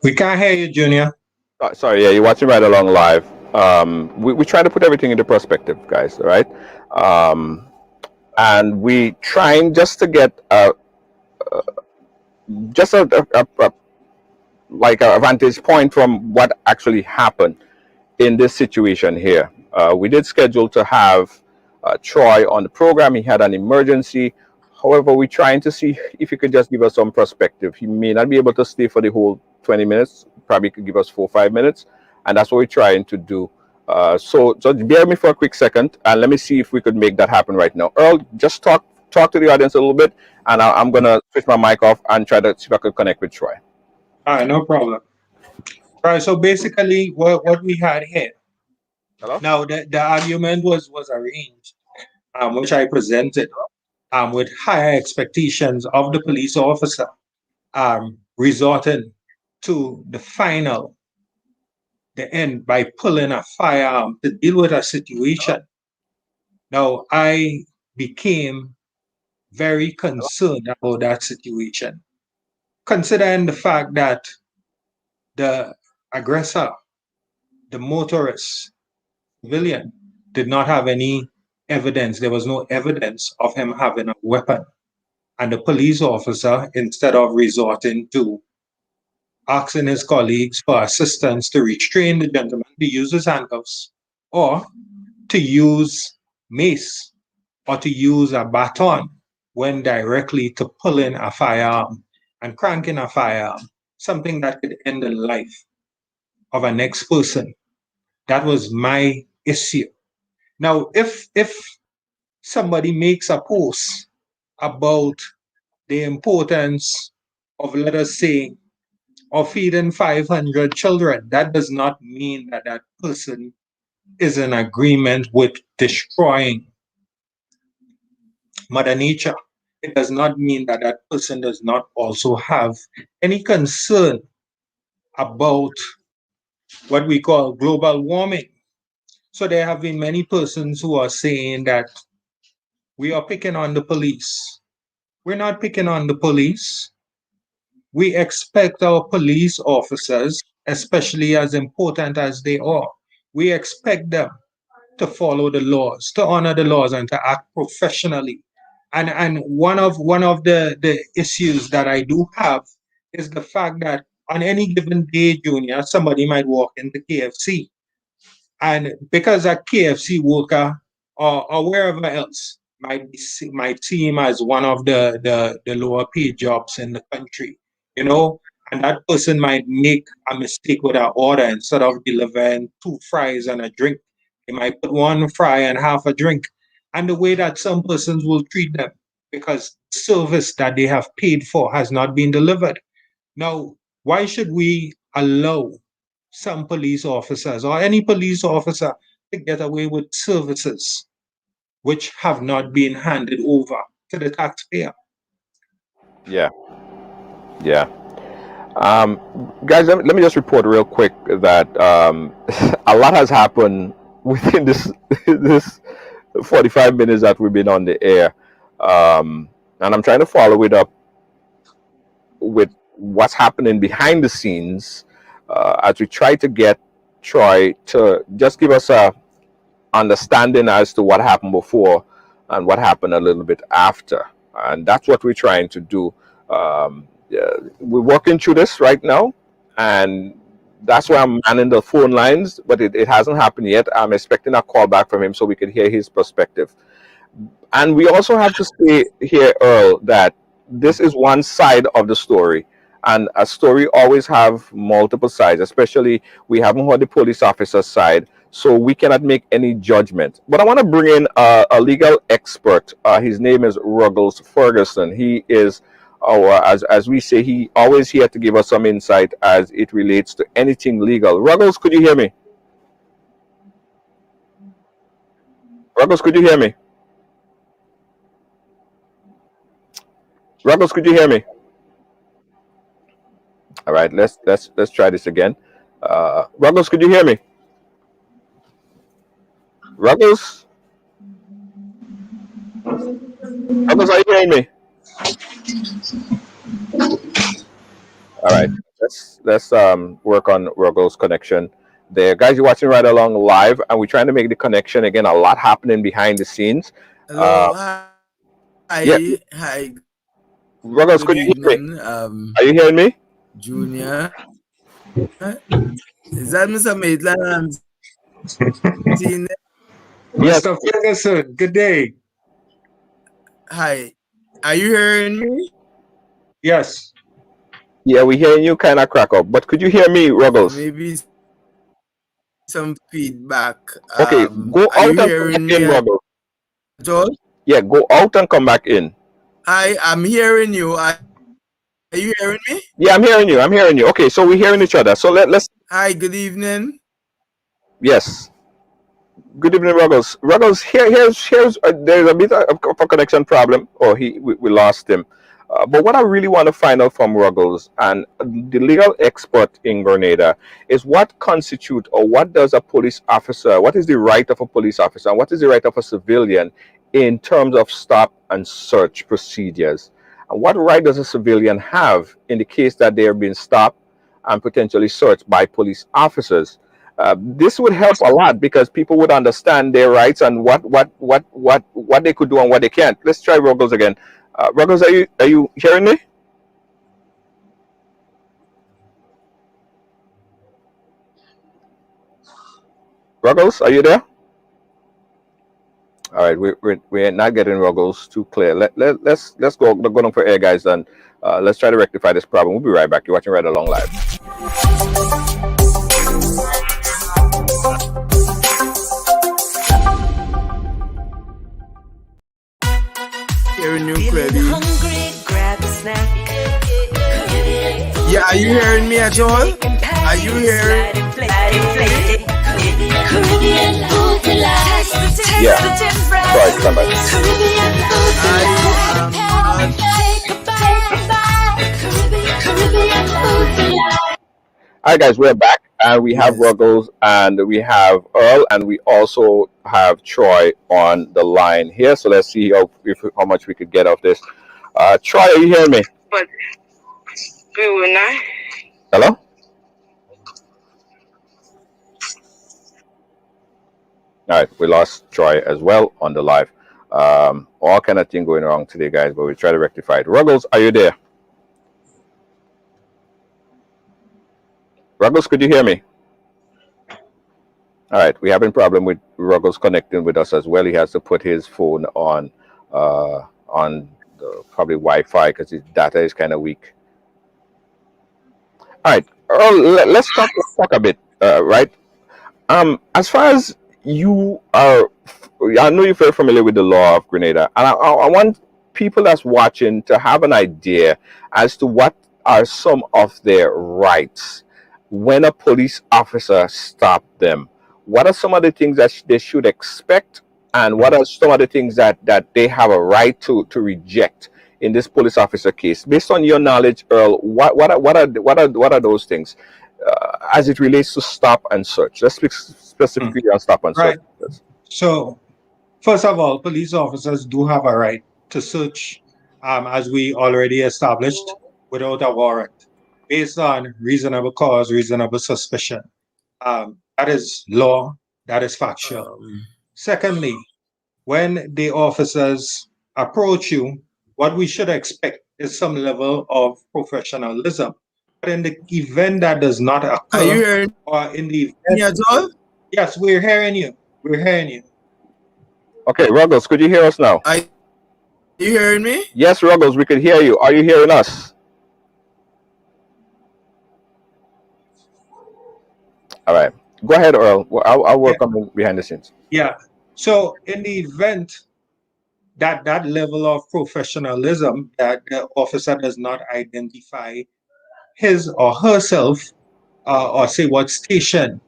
We can't hear you, Junior. Sorry, yeah, you're watching Right Along live. We try to put everything into perspective, guys, all right? And we trying just to get just like a vantage point from what actually happened in this situation here. We did schedule to have Troy on the program. He had an emergency. However, we're trying to see if he could just give us some perspective. He may not be able to stay for the whole 20 minutes. Probably could give us 4 or 5 minutes. And that's what we're trying to do. So bear with me for a quick second, and let me see if we could make that happen right now. Earl, just talk to the audience a little bit, and I'm going to switch my mic off and try to see if I could connect with Troy. All right, no problem. All right, so basically what we had here. Hello? Now, the argument was arranged, which I presented with higher expectations of the police officer, resorting to the end by pulling a firearm to deal with a situation. Now, I became very concerned about that situation, considering the fact that the aggressor, the motorist, civilian, did not have any evidence. There was no evidence of him having a weapon. And the police officer, instead of resorting to asking his colleagues for assistance to restrain the gentleman, to use his handcuffs, or to use mace, or to use a baton, went directly to pulling a firearm and cranking a firearm, something that could end the life of a next person. That was my issue. Now, if somebody makes a post about the importance of, let us say, of feeding 500 children, that does not mean that that person is in agreement with destroying Mother Nature. It does not mean that that person does not also have any concern about what we call global warming. So there have been many persons who are saying that we are picking on the police. We're not picking on the police. We expect our police officers, especially as important as they are, we expect them to follow the laws, to honor the laws, and to act professionally. And one of the issues that I do have is the fact that on any given day, Junior, somebody might walk into KFC, and because a KFC worker or wherever else might see him as one of the lower paid jobs in the country, you know, and that person might make a mistake with our order. Instead of delivering 2 fries and a drink, they might put 1 fry and half a drink. And the way that some persons will treat them because service that they have paid for has not been delivered. Now, why should we allow some police officers or any police officer to get away with services which have not been handed over to the taxpayer? Yeah, yeah. Guys, let me just report real quick that a lot has happened within this 45 minutes that we've been on the air, and I'm trying to follow it up with what's happening behind the scenes as we try to get Troy to just give us a understanding as to what happened before and what happened a little bit after, and that's what we're trying to do. Yeah, we're working through this right now, and that's why I'm manning the phone lines, but it hasn't happened yet. I'm expecting a call back from him so we could hear his perspective. And we also have to say here, Earl, that this is one side of the story, and a story always have multiple sides. Especially, we haven't heard the police officer's side, so we cannot make any judgment. But I want to bring in a legal expert. His name is Ruggles Ferguson. He is our, as we say, he always here to give us some insight as it relates to anything legal. Ruggles, could you hear me? Ruggles, could you hear me? Ruggles, could you hear me? All right, let's try this again. Ruggles, could you hear me? Ruggles, Ruggles, are you hearing me? All right, let's work on Ruggles' connection. There, guys, you're watching Right Along live, and we're trying to make the connection again. A lot happening behind the scenes. Hello, Yeah, hi, Ruggles, good could you hear me? evening, Are you hearing me? Junior. Is that Mr. Maitland I'm seeing there? Yes. Mr. Ferguson, good day. Hi, are you hearing me? Yes. Yeah, we're hearing you kind of crack up, but could you hear me, Ruggles? Maybe some feedback. Okay, go Are out you and come back hearing me in, at Ruggles. all? Yeah, go out and come back in. Hi, I'm hearing you. Are you hearing me? Yeah, I'm hearing you. I'm hearing you. Okay, so we're hearing each other. So let's. Hi, good evening. Yes. Good evening, Ruggles. Ruggles, here's there's a bit of a connection problem. Oh, we lost him. But what I really want to find out from Ruggles and the legal expert in Grenada is what constitute or what does a police officer, what is the right of a police officer and what is the right of a civilian in terms of stop and search procedures? And what right does a civilian have in the case that they are being stopped and potentially searched by police officers? This would help a lot because people would understand their rights and what they could do and what they can't. Let's try Ruggles again. Ruggles, are you hearing me? Ruggles, are you there? All right, we're not getting Ruggles too clear. Let's go on for air, guys, and let's try to rectify this problem. We'll be right back. You're watching Right Along Live. Hearing you clearly. Hungry, grab a snack. Yeah, are you hearing me at all? Are you hearing? Caribbean food delight. Yeah. Sorry, somebody. Caribbean food delight. Take a bite. Caribbean food delight. All right, guys, we're back, and we have Ruggles, and we have Earl, and we also have Troy on the line here. So let's see how much we could get of this. Troy, are you hearing me? But we will not. Hello? All right, we lost Troy as well on the live. All kind of thing going wrong today, guys, but we try to rectify it. Ruggles, are you there? Ruggles, could you hear me? All right, we having problem with Ruggles connecting with us as well. He has to put his phone on the probably Wi-Fi because his data is kind of weak. All right, Earl, let's talk a bit, right? As far as you are, I know you're very familiar with the law of Grenada, and I want people that's watching to have an idea as to what are some of their rights when a police officer stop them. What are some of the things that they should expect, and what are some of the things that they have a right to reject in this police officer case? Based on your knowledge, Earl, what are those things? As it relates to stop and search. Let's speak specifically on stop and search. Right. So, first of all, police officers do have a right to search, as we already established, without a warrant, based on reasonable cause, reasonable suspicion. That is law, that is factual. Secondly, when the officers approach you, what we should expect is some level of professionalism. But in the event that does not occur, Are you hearing or in the me event, at all? yes, we're hearing you. We're hearing you. Okay, Ruggles, could you hear us now? Are you hearing me? Yes, Ruggles, we could hear you. Are you hearing us? All right. Go ahead, Earl. I'll work on behind the scenes. Yeah. So in the event that that level of professionalism that the officer does not identify his or herself, or say what station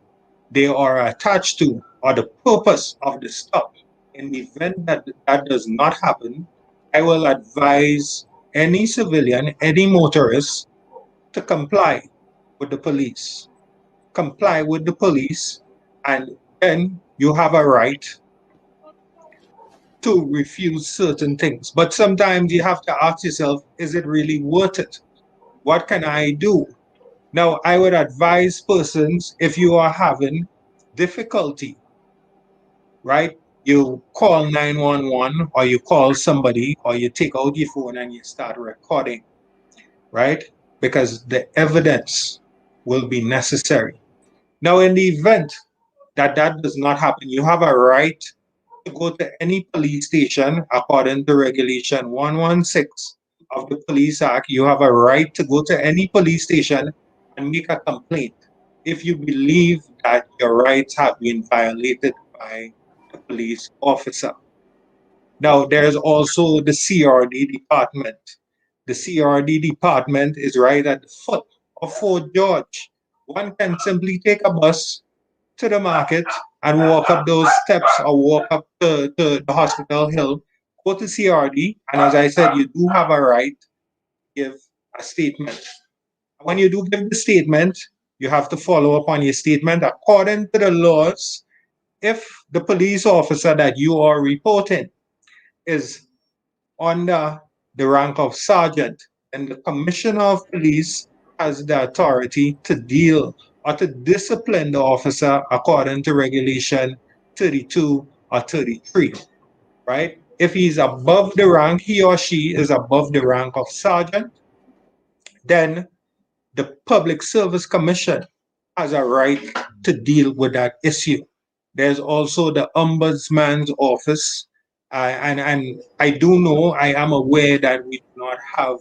they are attached to, or the purpose of the stop, in the event that that does not happen, I will advise any civilian, any motorist, to comply with the police. Comply with the police, and then you have a right to refuse certain things. But sometimes you have to ask yourself, is it really worth it? What can I do? Now, I would advise persons, if you are having difficulty, right? You call 911, or you call somebody, or you take out your phone and you start recording, right? Because the evidence will be necessary. Now, in the event that that does not happen, you have a right to go to any police station according to Regulation 116 of the Police Act. You have a right to go to any police station and make a complaint if you believe that your rights have been violated by the police officer. Now, there's also the CRD department. The CRD department is right at the foot of Fort George. One can simply take a bus to the market and walk up those steps, or walk up to the hospital hill, go to CRD, and as I said, you do have a right to give a statement. When you do give the statement, you have to follow up on your statement according to the laws. If the police officer that you are reporting is under the rank of sergeant, and the commissioner of police has the authority to deal or to discipline the officer according to regulation 32 or 33, right? If he's above the rank, he or she is above the rank of sergeant, then the Public Service Commission has a right to deal with that issue. There's also the Ombudsman's Office, and I do know, I am aware that we do not have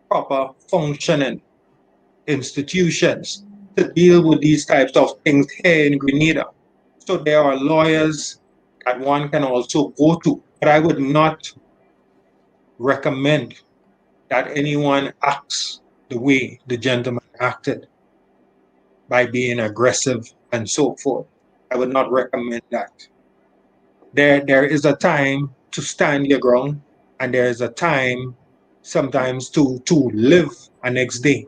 proper functioning institutions to deal with these types of things here in Grenada. So there are lawyers that one can also go to, but I would not recommend that anyone acts the way the gentleman acted, by being aggressive and so forth. I would not recommend that. There is a time to stand your ground, and there is a time sometimes to live a next day.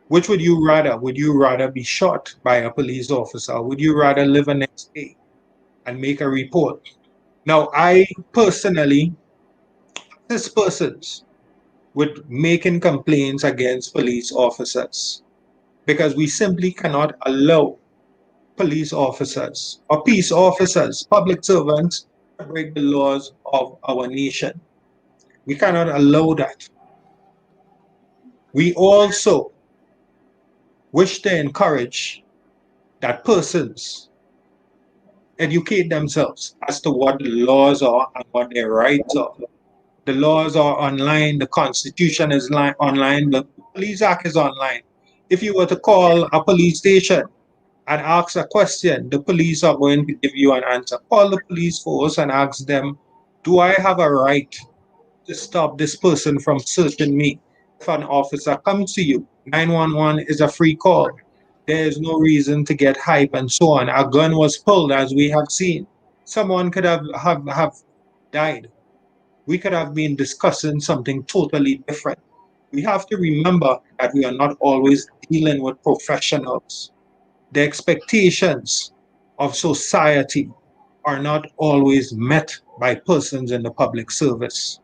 Which would you rather? Would you rather be shot by a police officer? Would you rather live a next day and make a report? Now, I personally assist persons with making complaints against police officers, because we simply cannot allow police officers or peace officers, public servants, to break the laws of our nation. We cannot allow that. We also wish to encourage that persons educate themselves as to what the laws are and what their rights are. The laws are online, the Constitution is online, the Police Act is online. If you were to call a police station and ask a question, the police are going to give you an answer. Call the police force and ask them, do I have a right to stop this person from searching me? If an officer comes to you, 911 is a free call. There is no reason to get hype and so on. A gun was pulled, as we have seen. Someone could have died. We could have been discussing something totally different. We have to remember that we are not always dealing with professionals. The expectations of society are not always met by persons in the public service.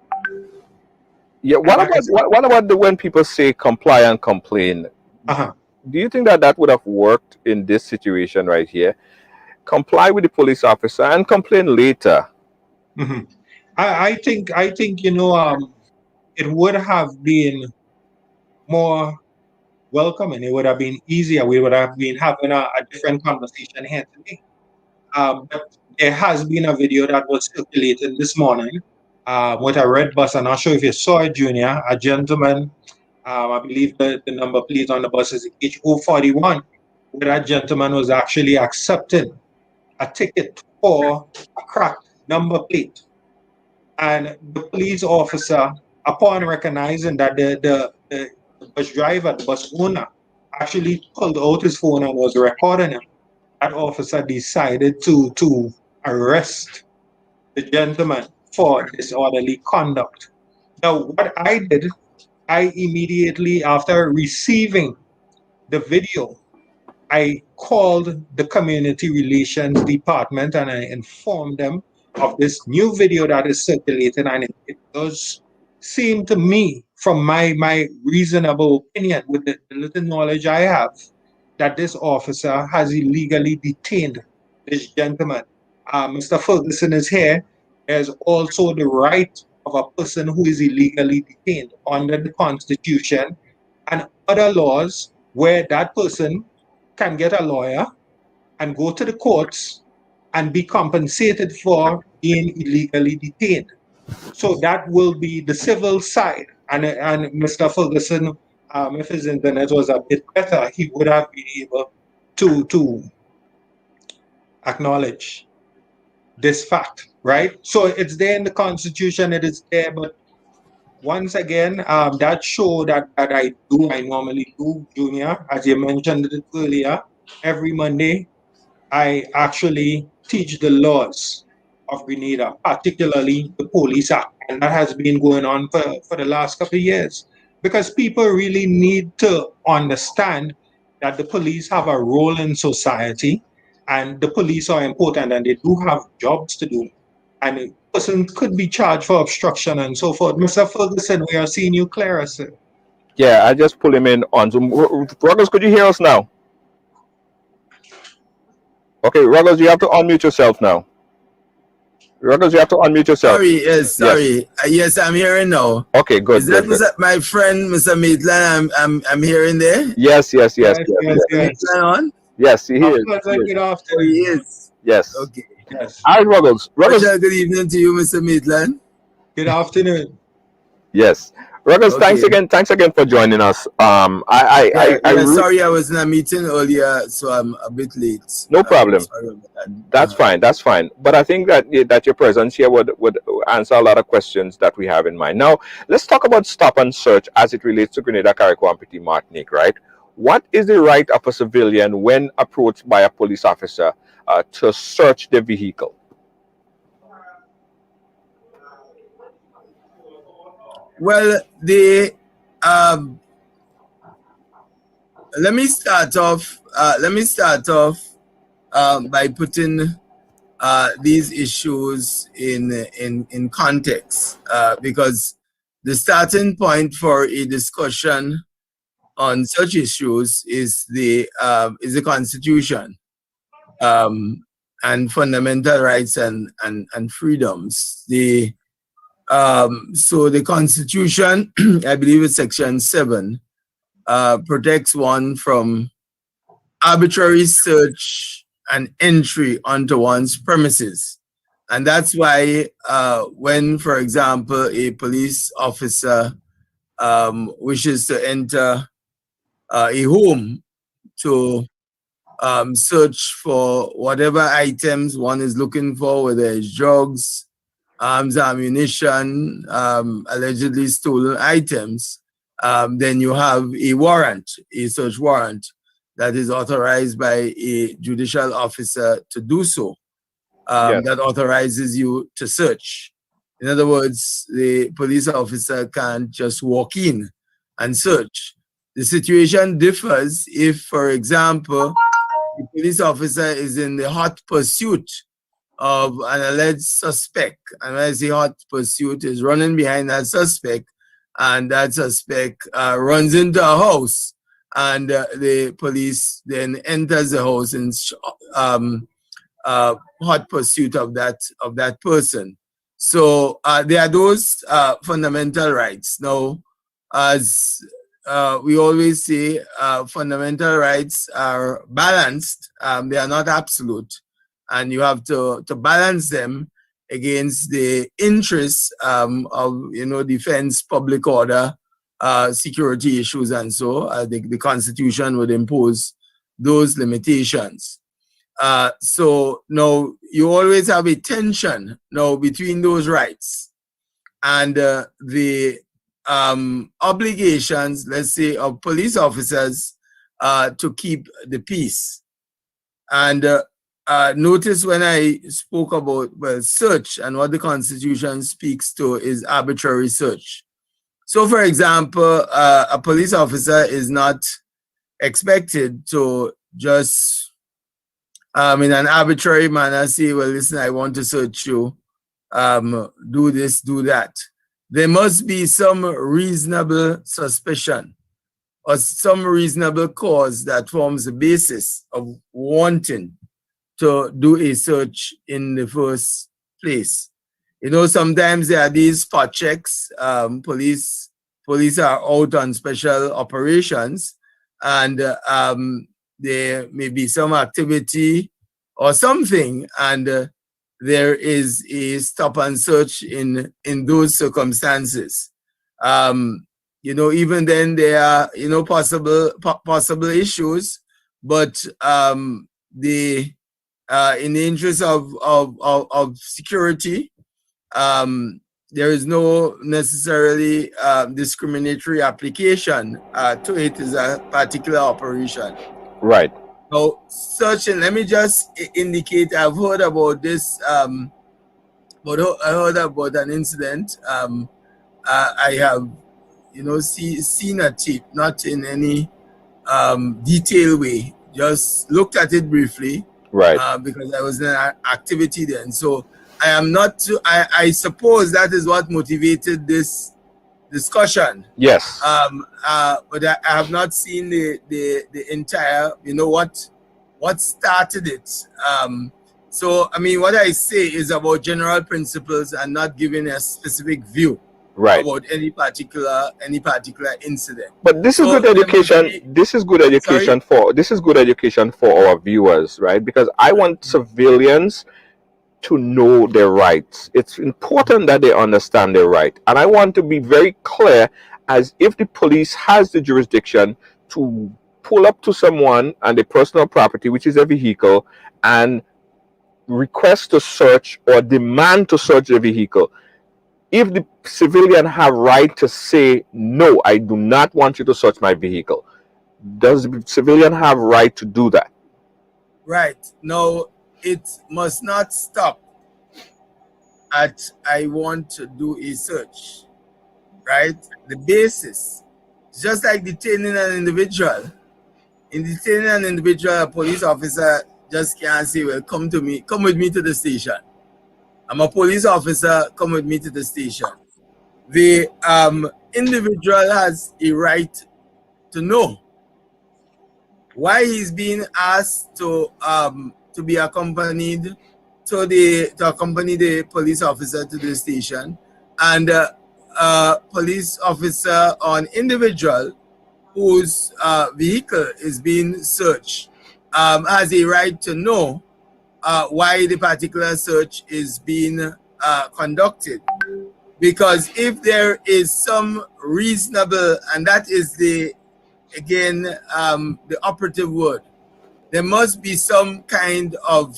Yeah. What about when people say comply and complain? Do you think that that would have worked in this situation right here? Comply with the police officer and complain later. Mhm. I think it would have been more welcoming. It would have been easier. We would have been having a different conversation here today. But there has been a video that was circulated this morning with a red bus. I'm not sure if you saw it, Junior. A gentleman, I believe the number plate on the bus is HO41, where that gentleman was actually accepting a ticket for a cracked number plate. And the police officer, upon recognizing that the bus driver, the bus owner, actually pulled out his phone and was recording him, that officer decided to arrest the gentleman for disorderly conduct. Now, what I did, I immediately, after receiving the video, I called the community relations department and I informed them of this new video that is circulating, and it does seem to me, from my reasonable opinion, with the little knowledge I have, that this officer has illegally detained this gentleman. Mr. Ferguson is here. There's also the right of a person who is illegally detained under the Constitution and other laws where that person can get a lawyer and go to the courts and be compensated for being illegally detained. So that will be the civil side. And Mr. Ferguson, if his internet was a bit better, he would have been able to acknowledge this fact, right? So it's there in the Constitution, it is there, but once again, that show that I normally do, Junior, as you mentioned it earlier, every Monday, I actually teach the laws of Grenada, particularly the Police Act. And that has been going on for the last couple of years. Because people really need to understand that the police have a role in society and the police are important and they do have jobs to do. And a person could be charged for obstruction and so forth. Mr. Ferguson, we are seeing you clearer, sir. Yeah, I just pull him in on Zoom. Ruggles, could you hear us now? Okay, Ruggles, you have to unmute yourself now. Ruggles, you have to unmute yourself. Sorry. Yes, I'm hearing now. Okay, good. Is that good. my friend, Mr. Maitland? I'm hearing there. Yes. Maitland on? Yes, he is. Good afternoon. He is. Yes. Okay. Yes. Hi, Ruggles. Good evening to you, Mr. Maitland. Good afternoon. Yes. Ruggles, thanks again for joining us. Sorry, I was in a meeting earlier, so I'm a bit late. No problem. That's fine. But I think that your presence here would answer a lot of questions that we have in mind. Now, let's talk about stop and search as it relates to Grenada, Carriacou, and Petit Martinique, right? What is the right of a civilian when approached by a police officer to search the vehicle? Well, let me start off by putting these issues in context, because the starting point for a discussion on such issues is the Constitution. and fundamental rights and freedoms. So the Constitution, I believe it's Section 7, protects one from arbitrary search and entry onto one's premises. And that's why when, for example, a police officer wishes to enter a home to search for whatever items one is looking for, whether it's drugs, arms, ammunition, allegedly stolen items, then you have a warrant, a search warrant that is authorized by a judicial officer to do so, that authorizes you to search. In other words, the police officer can't just walk in and search. The situation differs if, for example, the police officer is in the hot pursuit of an alleged suspect. And when I say hot pursuit, is running behind that suspect, and that suspect runs into a house, and the police then enters the house in hot pursuit of that person. So there are those fundamental rights. Now, as we always say, fundamental rights are balanced. They are not absolute, and you have to balance them against the interests of defense, public order, security issues, and so the Constitution would impose those limitations. So now you always have a tension now between those rights and the obligations, let's say, of police officers to keep the peace. And notice when I spoke about search, and what the Constitution speaks to is arbitrary search. So, for example, a police officer is not expected to just in an arbitrary manner say, well, listen, I want to search you, do this, do that. There must be some reasonable suspicion or some reasonable cause that forms the basis of wanting to do a search in the first place. Sometimes there are these spot checks. Police are out on special operations, and there may be some activity or something, and there is a stop and search in those circumstances. Even then there are possible issues, but in the interest of security, there is no necessarily discriminatory application to it as a particular operation. Right. So searching, let me just indicate, I've heard about this, but I heard about an incident. I have, seen a tape, not in any detailed way, just looked at it briefly. Right. Because I was in an activity then. So I am not, I suppose that is what motivated this discussion. Yes. But I have not seen the entire, what started it. So, I mean, what I say is about general principles and not giving a specific view about any particular incident. But this is good education. This is good education for our viewers, right? Because I want civilians to know their rights. It's important that they understand their right. And I want to be very clear, as if the police has the jurisdiction to pull up to someone and their personal property, which is a vehicle, and request to search or demand to search the vehicle. If the civilian have right to say, no, I do not want you to search my vehicle, does the civilian have right to do that? Right. No, it must not stop at I want to do a search, right? The basis, just like detaining an individual. In detaining an individual, a police officer just can't say, well, come with me to the station. I'm a police officer, come with me to the station. The individual has a right to know why he's being asked to to be accompanied to accompany the police officer to the station, and police officer or an individual whose vehicle is being searched has a right to know why the particular search is being conducted. Because if there is some reasonable, and that is the operative word, there must be some kind of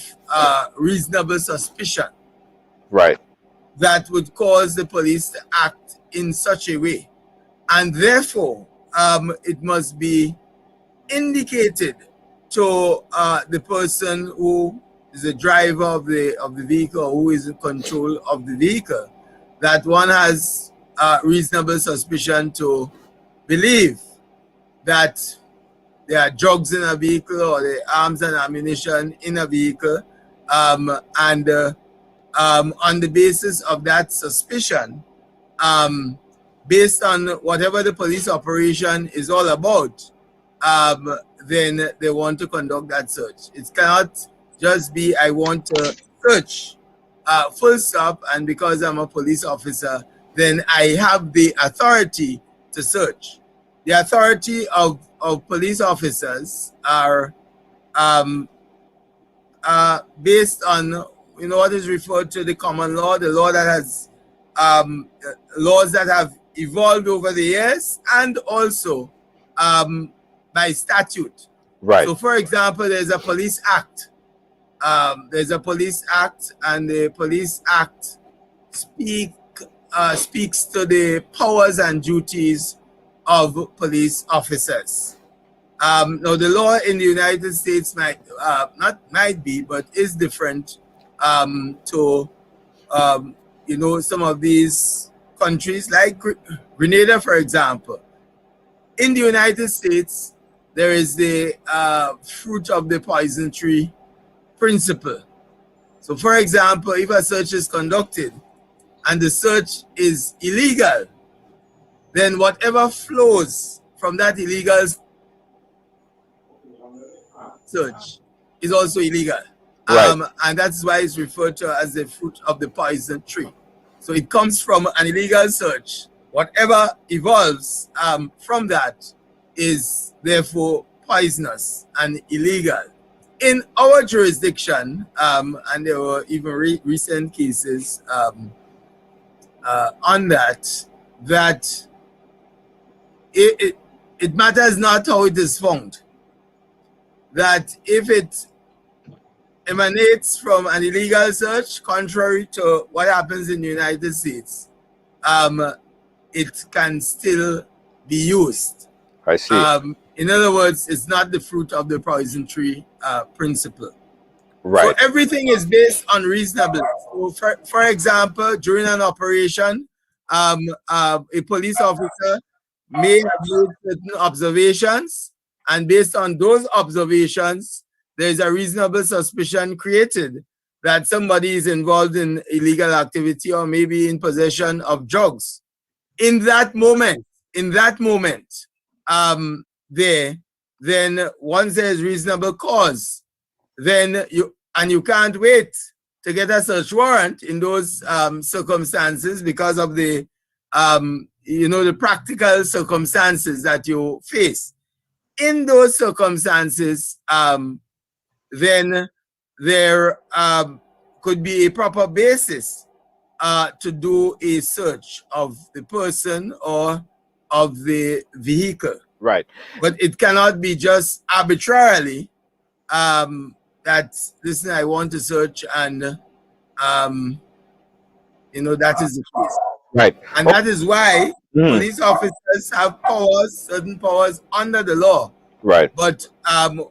reasonable suspicion, right, that would cause the police to act in such a way, and therefore it must be indicated to the person who is the driver of the vehicle, who is in control of the vehicle, that one has reasonable suspicion to believe that there are drugs in a vehicle, or there are arms and ammunition in a vehicle, and on the basis of that suspicion, based on whatever the police operation is all about, then they want to conduct that search. It cannot just be, I want to search, full stop, and because I'm a police officer, then I have the authority to search. The authority of police officers are based on what is referred to the common law, the law that has laws that have evolved over the years, and also by statute. right, So, for example, there's a police act. There's a police act, and the police act speaks to the powers and duties of police officers. Now, the law in the United States but is different to some of these countries, like Grenada, for example. In the United States, there is the fruit of the poison tree principle. So, for example, if a search is conducted and the search is illegal, then whatever flows from that illegal search is also illegal. Right. And that's why it's referred to as the fruit of the poison tree. So it comes from an illegal search. Whatever evolves from that is therefore poisonous and illegal. In our jurisdiction, and there were even recent cases on that it matters not how it is found. That if it emanates from an illegal search, contrary to what happens in the United States, it can still be used. I see. In other words, it's not the fruit of the poison tree principle. Right. So everything is based on reasonableness. So for example, during an operation, a police officer may have made certain observations, and based on those observations, there is a reasonable suspicion created that somebody is involved in illegal activity or maybe in possession of drugs. In that moment, then once there is reasonable cause, then you can't wait to get a search warrant in those circumstances because of the the practical circumstances that you face. In those circumstances, then there could be a proper basis to do a search of the person or of the vehicle. Right. But it cannot be just arbitrarily that, listen, I want to search, and that is the case. Right. And that is why police officers have certain powers under the law. Right. But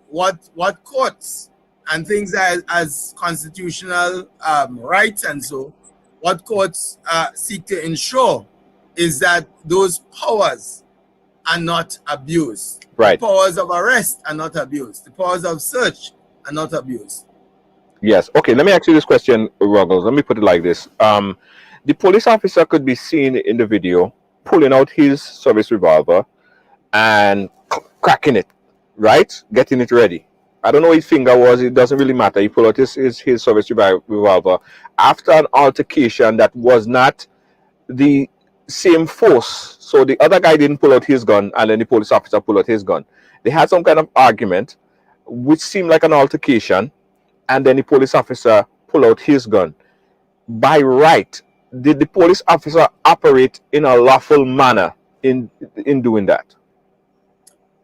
what courts and things as constitutional rights and so, what courts seek to ensure is that those powers are not abused. Right. The powers of arrest are not abused. The powers of search are not abused. Yes. Okay, let me ask you this question, Ruggles. Let me put it like this. The police officer could be seen in the video pulling out his service revolver and cracking it, right? Getting it ready. I don't know what his finger was. It doesn't really matter. He pulled out his service revolver after an altercation that was not the same force. So the other guy didn't pull out his gun, and then the police officer pulled out his gun. They had some kind of argument, which seemed like an altercation, and then the police officer pulled out his gun. By right, did the police officer operate in a lawful manner in doing that?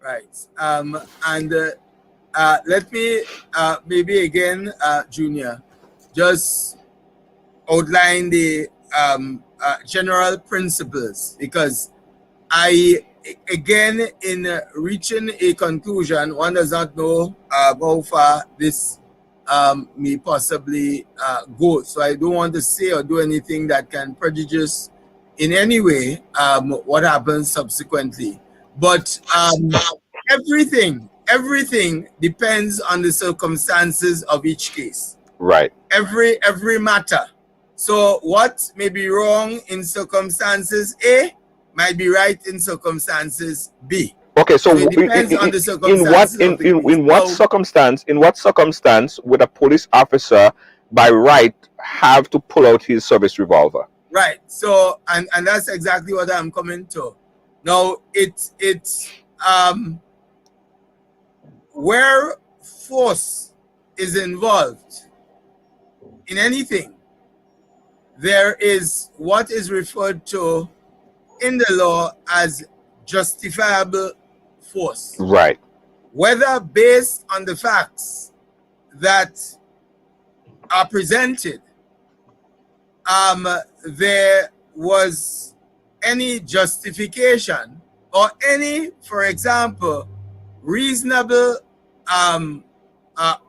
Right. And let me maybe again, Junior, just outline the general principles, because again, in reaching a conclusion, one does not know how far this may possibly go. So I don't want to say or do anything that can prejudice in any way what happens subsequently. But everything depends on the circumstances of each case. Right. Every matter. So what may be wrong in circumstances A might be right in circumstances B. Okay, so it depends on the circumstances. In what circumstance would a police officer by right have to pull out his service revolver? Right. So and that's exactly what I'm coming to. Now it's where force is involved in anything, there is what is referred to in the law as justifiable force. Right. Whether based on the facts that are presented, there was any justification or any, for example, reasonable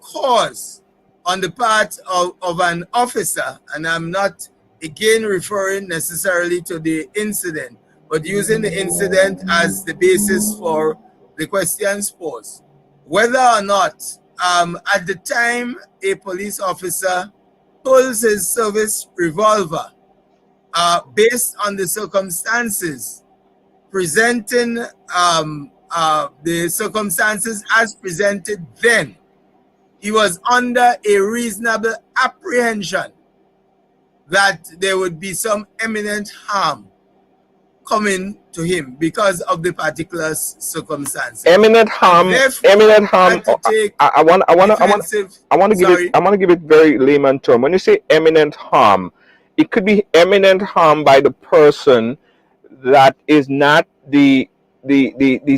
cause on the part of an officer, and I'm not again referring necessarily to the incident, but using the incident as the basis for the questions posed. Whether or not at the time a police officer pulls his service revolver based on the circumstances presenting the circumstances as presented then, he was under a reasonable apprehension that there would be some imminent harm coming to him because of the particular circumstances. Imminent harm. I want to give it very layman term. When you say imminent harm, it could be imminent harm by the person that is not the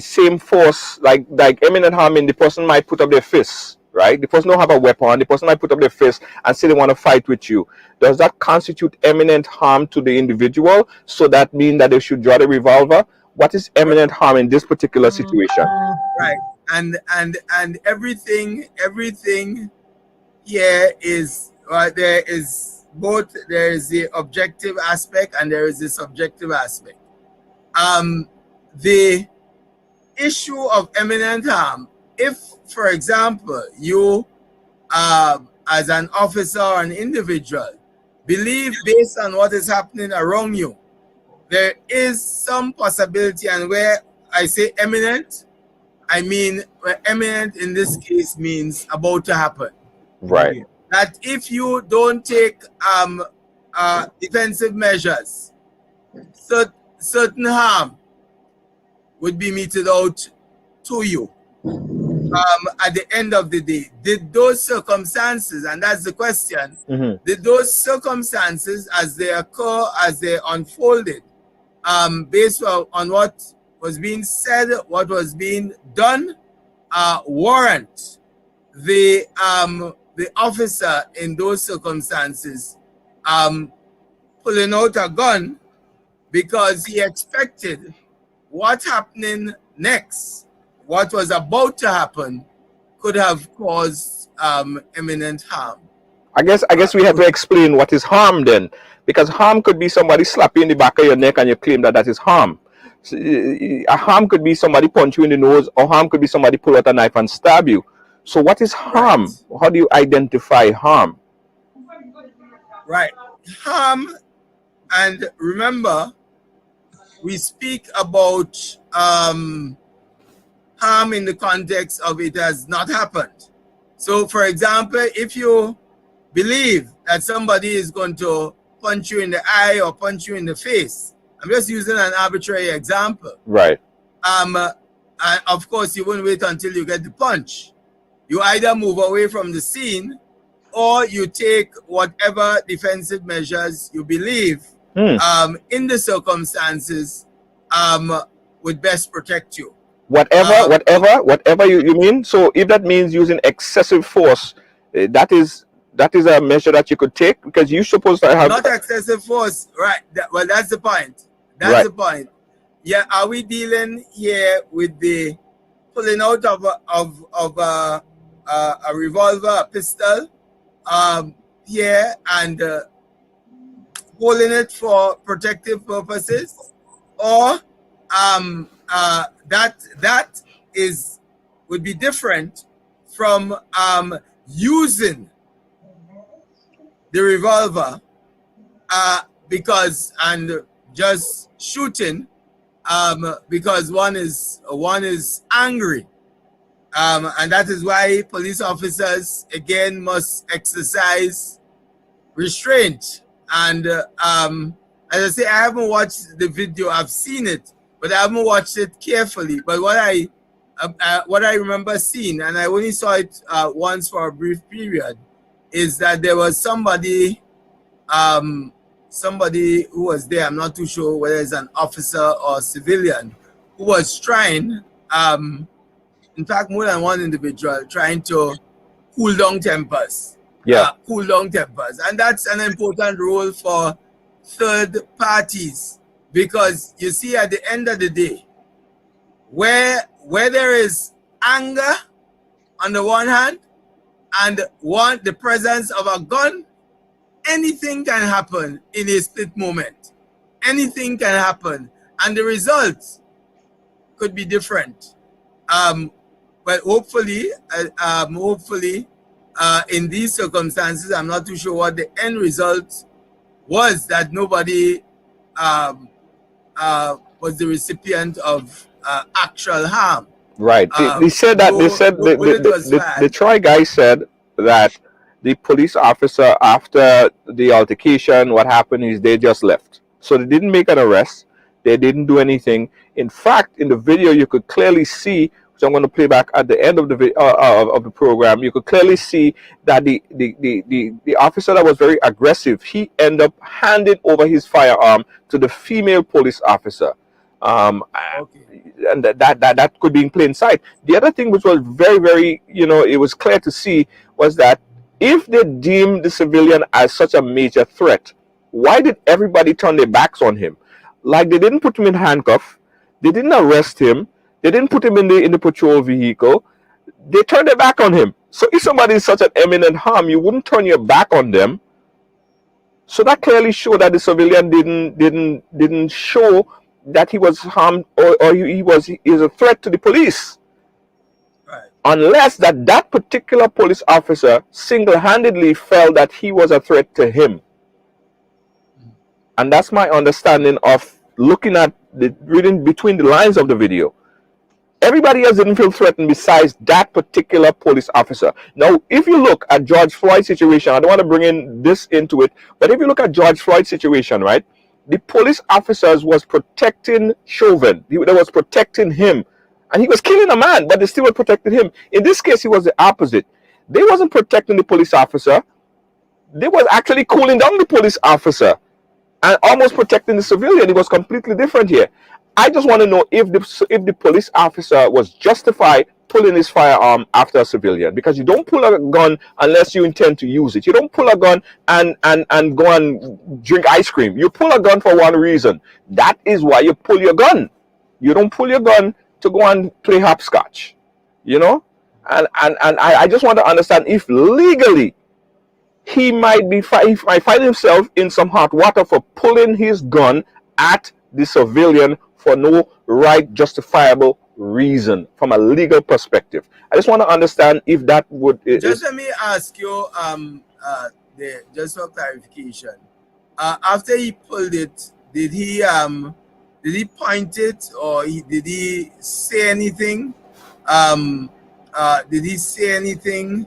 same force, like imminent harm in the person might put up their fists, right? The person don't have a weapon, the person might put up their fist and say they want to fight with you. Does that constitute imminent harm to the individual? So that mean that they should draw the revolver? What is imminent harm in this particular situation? Right. And everything here is there is both, there is the objective aspect and there is the subjective aspect. The issue of imminent harm, if, for example, you as an officer or an individual believe based on what is happening around you, there is some possibility, and where I say imminent, I mean imminent in this case means about to happen. Right. That if you don't take defensive measures, certain harm would be meted out to you. At the end of the day, did those circumstances, and that's the question, did those circumstances as they occur, as they unfolded, based on what was being said, what was being done, warrant the officer in those circumstances pulling out a gun because he expected what happening next, what was about to happen, could have caused imminent harm. I guess we have to explain what is harm then, because harm could be somebody slap you in the back of your neck and you claim that is harm. So, a harm could be somebody punch you in the nose, or harm could be somebody pull out a knife and stab you. So what is harm? Right. How do you identify harm? Right. Harm, and remember, we speak about harm in the context of it has not happened. So, for example, if you believe that somebody is going to punch you in the eye or punch you in the face, I'm just using an arbitrary example. Right. And of course, you won't wait until you get the punch. You either move away from the scene or you take whatever defensive measures you believe in the circumstances would best protect you. Whatever you mean. So if that means using excessive force, that is a measure that you could take, because you're supposed to have not excessive force, right? Well, that's the point. That's right. the point. Yeah, are we dealing here with the pulling out of a revolver, a pistol, here, and holding it for protective purposes, or that would be different from using the revolver because and just shooting because one is angry, and that is why police officers again must exercise restraint. And as I say, I haven't watched the video. I've seen it, but I haven't watched it carefully. But what I remember seeing, and I only saw it once for a brief period, is that there was somebody who was there. I'm not too sure whether it's an officer or a civilian, who was trying, in fact, more than one individual, trying to cool down tempers. Cool down tempers. And that's an important role for third parties, because you see, at the end of the day, where there is anger on the one hand and the presence of a gun, anything can happen in a split moment. Anything can happen, and the results could be different. But hopefully, in these circumstances, I'm not too sure what the end result was, that nobody was the recipient of actual harm. Right. They said that the Troy guy said that the police officer, after the altercation, what happened is they just left. So they didn't make an arrest. They didn't do anything. In fact, in the video, you could clearly see, which I'm going to play back at the end of the of the program, you could clearly see that the officer that was very aggressive, he ended up handing over his firearm to the female police officer. And that could be in plain sight. The other thing, which was very, very, it was clear to see, was that if they deemed the civilian as such a major threat, why did everybody turn their backs on him? Like, they didn't put him in handcuff, they didn't arrest him, they didn't put him in the patrol vehicle, they turned their back on him. So if somebody is such an imminent harm, you wouldn't turn your back on them. So that clearly showed that the civilian didn't show that he was harmed, or he is a threat to the police. Right. Unless that particular police officer single-handedly felt that he was a threat to him. And that's my understanding of looking at reading between the lines of the video. Everybody else didn't feel threatened besides that particular police officer. Now, if you look at George Floyd's situation, I don't want to bring in this into it, but if you look at George Floyd's situation, right, the police officers was protecting Chauvin. They was protecting him. And he was killing a man, but they still were protecting him. In this case, he was the opposite. They wasn't protecting the police officer. They was actually cooling down the police officer and almost protecting the civilian. It was completely different here. I just want to know if the police officer was justified pulling his firearm after a civilian, because you don't pull a gun unless you intend to use it. You don't pull a gun and go and drink ice cream. You pull a gun for one reason. That is why you pull your gun. You don't pull your gun to go and play hopscotch, and I just want to understand if legally he might find himself in some hot water for pulling his gun at the civilian for no right justifiable reason from a legal perspective. I just want to understand if that would just let me ask you just for clarification, after he pulled it, did he point it, or did he say anything? Did he say anything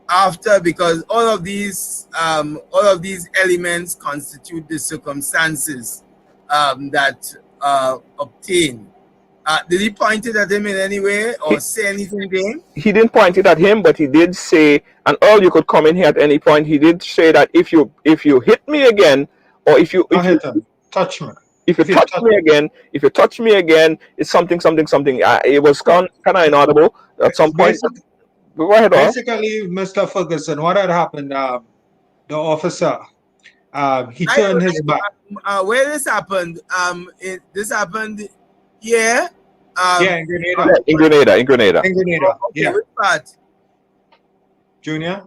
after, because all of these elements constitute the circumstances that obtain. Did he point it at him in any way or say anything to him? He didn't point it at him, but he did say, and Earl, you could come in here at any point. He did say that if you hit me again, or if you touch me, if you touch me again, it's something. It was kind of inaudible at some point. Go ahead, Earl. Basically, Mr. Ferguson, what had happened? The officer, he turned his back. Where this happened? This happened here. In Grenada. In Grenada. In Grenada. Okay, Yeah. which part? Junior.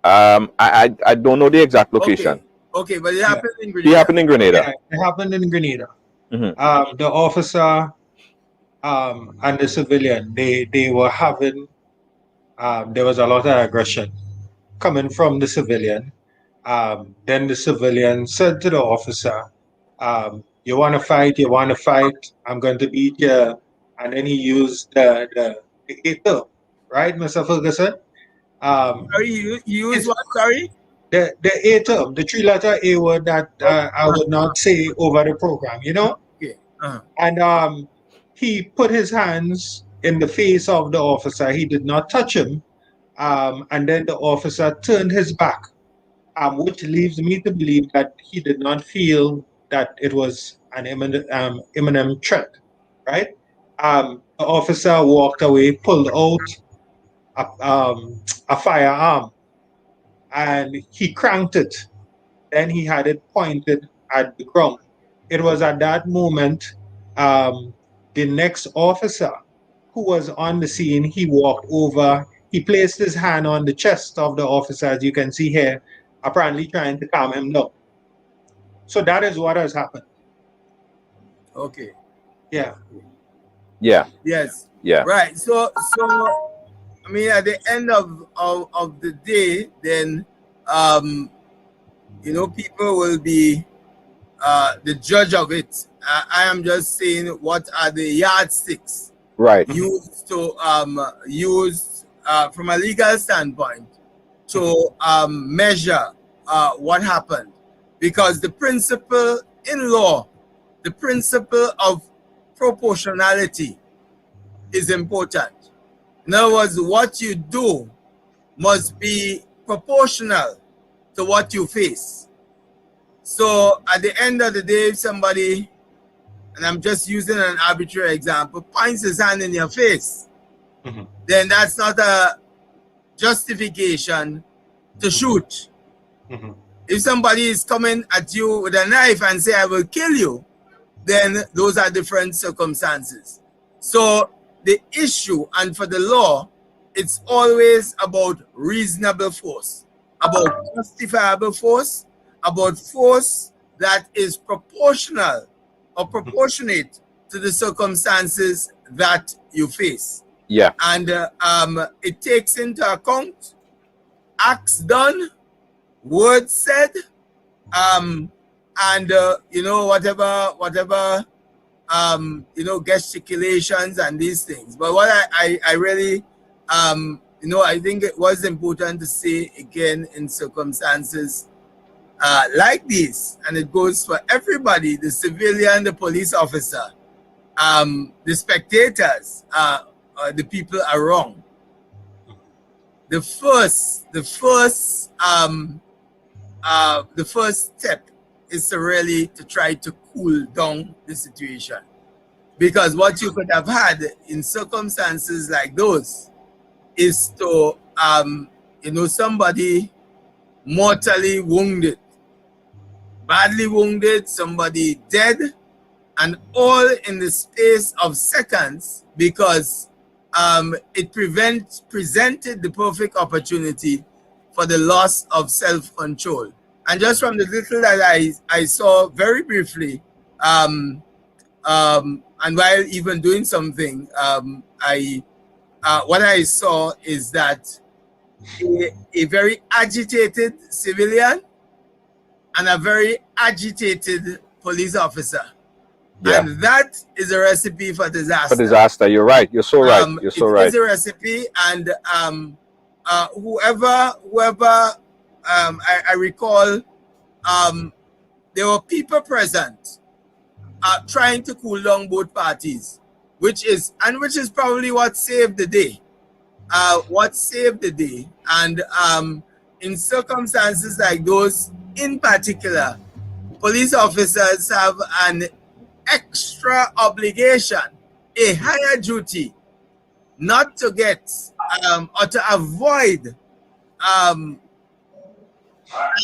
I don't know the exact location. Okay, but it happened in Grenada. It happened in Grenada. Yeah, it happened in Grenada. Mm-hmm. The officer and the civilian, they were having. There was a lot of aggression coming from the civilian. Then the civilian said to the officer, you want to fight, I'm going to beat you. And then he used the term, right, Mr. Ferguson? Sorry, you used what? Sorry? The A term, the 3-letter A word that I would not say over the program, you know? Okay. And he put his hands in the face of the officer. He did not touch him. And then the officer turned his back, which leaves me to believe that he did not feel that it was an imminent threat, right? The officer walked away, pulled out a firearm, and he cranked it. Then he had it pointed at the ground. It was at that moment the next officer who was on the scene, he walked over, he placed his hand on the chest of the officer, as you can see here, apparently trying to calm him down. So that is what has happened. Okay. Yeah. Yeah. Yes. Yeah. Right. So I mean, at the end of the day, then people will be the judge of it. I am just saying, what are the yardsticks used to from a legal standpoint to measure what happened? Because the principle in law, the principle of proportionality is important. In other words, what you do must be proportional to what you face. So at the end of the day, if somebody, and I'm just using an arbitrary example, points his hand in your face, then that's not a justification to shoot. If somebody is coming at you with a knife and say, I will kill you, then those are different circumstances. So the issue, and for the law, it's always about reasonable force, about justifiable force, about force that is proportional or proportionate to the circumstances that you face. Yeah. And it takes into account acts done, words said, and whatever gesticulations and these things. But what I really I think it was important to say again, in circumstances like this, and it goes for everybody, the civilian, the police officer, the spectators, the people are wrong. The first step is to really to try to cool down the situation, because what you could have had in circumstances like those is to somebody mortally wounded, badly wounded, somebody dead, and all in the space of seconds, because it presented the perfect opportunity for the loss of self-control. And just from the little that I saw very briefly, and while even doing something, what I saw is that a very agitated civilian and a very agitated police officer. Yeah. And that is a recipe for disaster. For disaster, you're right. You're so right. You're so right. It is a recipe, and whoever I recall, there were people present trying to cool down both parties, which is probably what saved the day. And in circumstances like those, in particular, police officers have an extra obligation, a higher duty, not to get or to avoid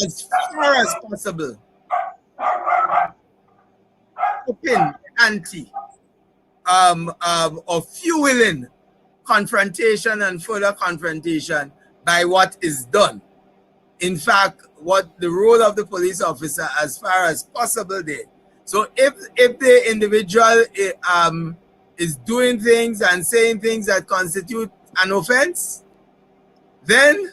as far as possible open anti or fueling confrontation and further confrontation by what is done. In fact, what the role of the police officer as far as possible there. So if the individual is doing things and saying things that constitute an offense, then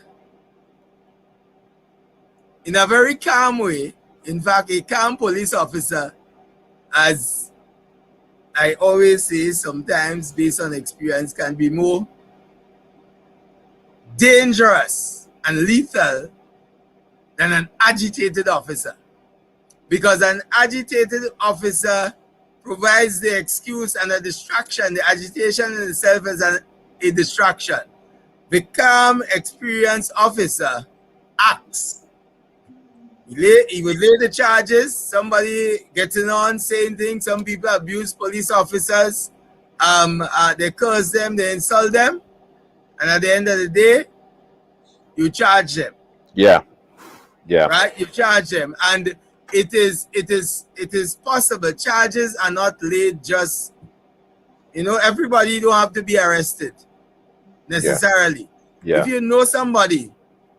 in a very calm way, in fact, a calm police officer, as I always say, sometimes based on experience, can be more dangerous and lethal than an agitated officer. Because an agitated officer provides the excuse and a distraction. The agitation in itself is a distraction. The calm, experienced officer acts. He would lay the charges, somebody getting on, saying things. Some people abuse police officers. They curse them, they insult them. And at the end of the day, you charge them. Yeah. Right? You charge them. And it is possible. Charges are not laid just, everybody don't have to be arrested necessarily. Yeah. If you know somebody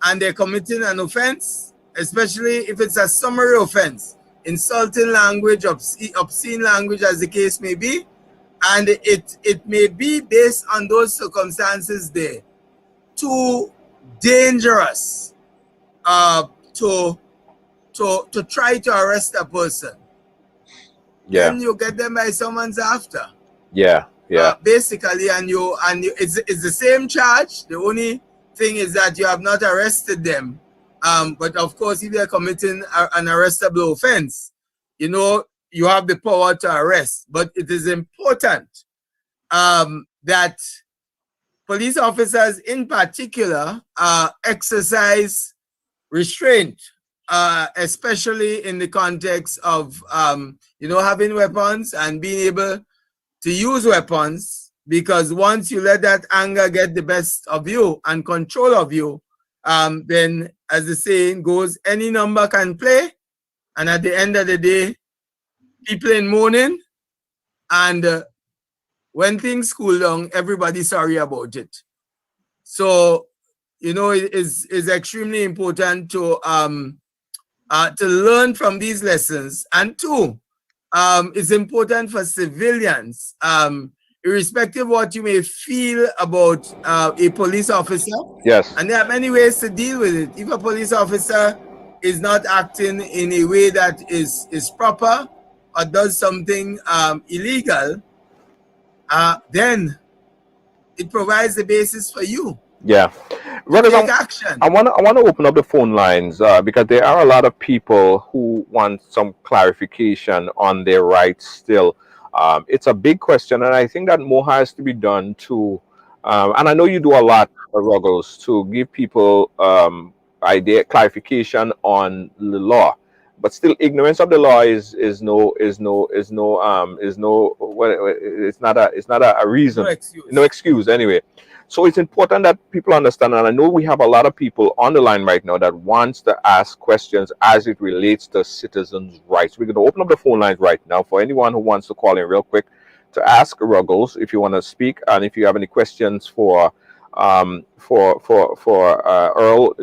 and they're committing an offense, especially if it's a summary offense, insulting language, obscene language as the case may be, and it may be based on those circumstances there, too dangerous to try to arrest a person. Yeah. Then you get them by summons after. Yeah. Basically, and it's the same charge. The only thing is that you have not arrested them. But of course, if they're committing an arrestable offense, you have the power to arrest. But it is important that police officers in particular exercise restraint, especially in the context of, having weapons and being able to use weapons, because once you let that anger get the best of you and control of you, then, as the saying goes, any number can play, and at the end of the day, people in mourning, and when things cool down, everybody's sorry about it. So, it is extremely important to learn from these lessons, and two, it's important for civilians, irrespective of what you may feel about a police officer. Yes. And there are many ways to deal with it. If a police officer is not acting in a way that is proper or does something illegal, then it provides the basis for you. Yeah. To take action. I want to open up the phone lines because there are a lot of people who want some clarification on their rights still. It's a big question, and I think that more has to be done to, and I know you do a lot, Ruggles, to give people clarification on the law. But still, ignorance of the law is no it's not a reason, no excuse anyway. So it's important that people understand, and I know we have a lot of people on the line right now that wants to ask questions as it relates to citizens' rights. We're going to open up the phone lines right now for anyone who wants to call in real quick to ask Ruggles if you want to speak, and if you have any questions for Earl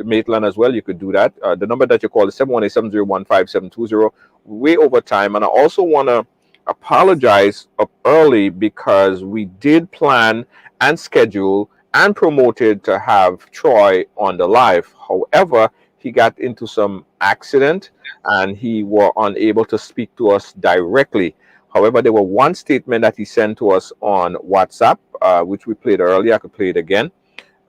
Maitland as well, you could do that. The number that you call is 718-701-5720. Way over time, and I also want to apologize up early because we did plan and schedule and promoted to have Troy on the live. However, he got into some accident and he were unable to speak to us directly. However, there was one statement that he sent to us on WhatsApp, which we played earlier. I could play it again.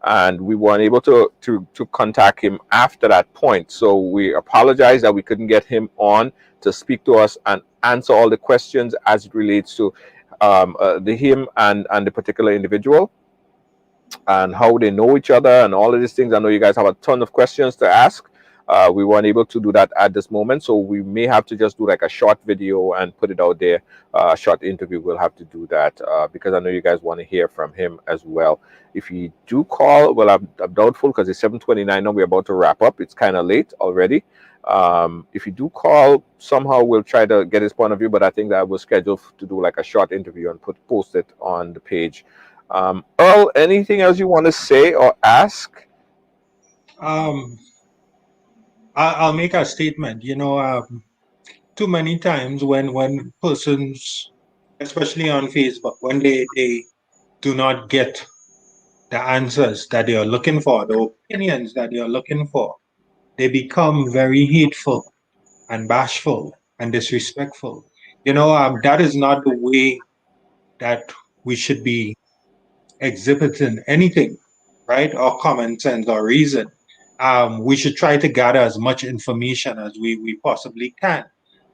and we weren't able to contact him after that point. So we apologize that we couldn't get him on to speak to us and answer all the questions as it relates to him and the particular individual and how they know each other and all of these things. I know you guys have a ton of questions to ask. We weren't able to do that at this moment, so we may have to just do like a short video and put it out there. A short interview, we'll have to do that because I know you guys want to hear from him as well. If you do call, well, I'm doubtful because it's 7:29 now. We're about to wrap up. It's kind of late already. If you do call, somehow we'll try to get his point of view, but I think that we'll schedule to do like a short interview and post it on the page. Earl, anything else you want to say or ask? I'll make a statement. Too many times when persons, especially on Facebook, when they do not get the answers that they are looking for, the opinions that they are looking for, they become very hateful and bashful and disrespectful. That is not the way that we should be exhibiting anything, right? Or common sense or reason. We should try to gather as much information as we possibly can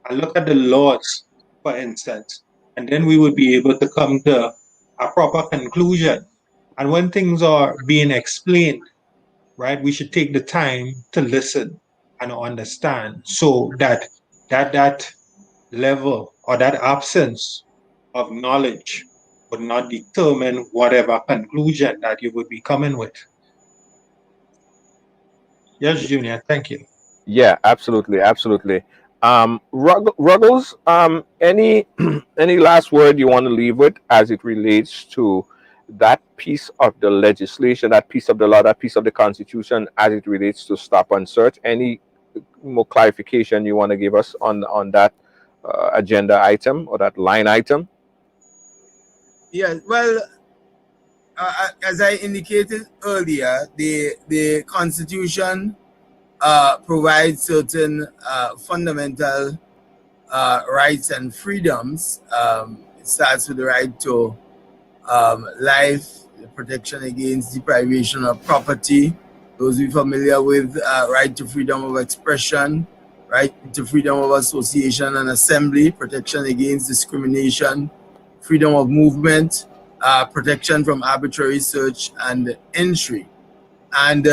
and look at the laws, for instance, and then we would be able to come to a proper conclusion. And when things are being explained, right, we should take the time to listen and understand so that level or that absence of knowledge would not determine whatever conclusion that you would be coming with. Yes, Junior, thank you. Yeah, absolutely, absolutely. Ruggles, any any last word you want to leave with as it relates to that piece of the legislation, that piece of the law, that piece of the constitution, as it relates to stop and search? Any more clarification you want to give us on that agenda item or that line item? Yeah, well, as I indicated earlier, the Constitution provides certain fundamental rights and freedoms. It starts with the right to life, the protection against deprivation of property. Those who are familiar with right to freedom of expression, right to freedom of association and assembly, protection against discrimination, freedom of movement, protection from arbitrary search and entry. And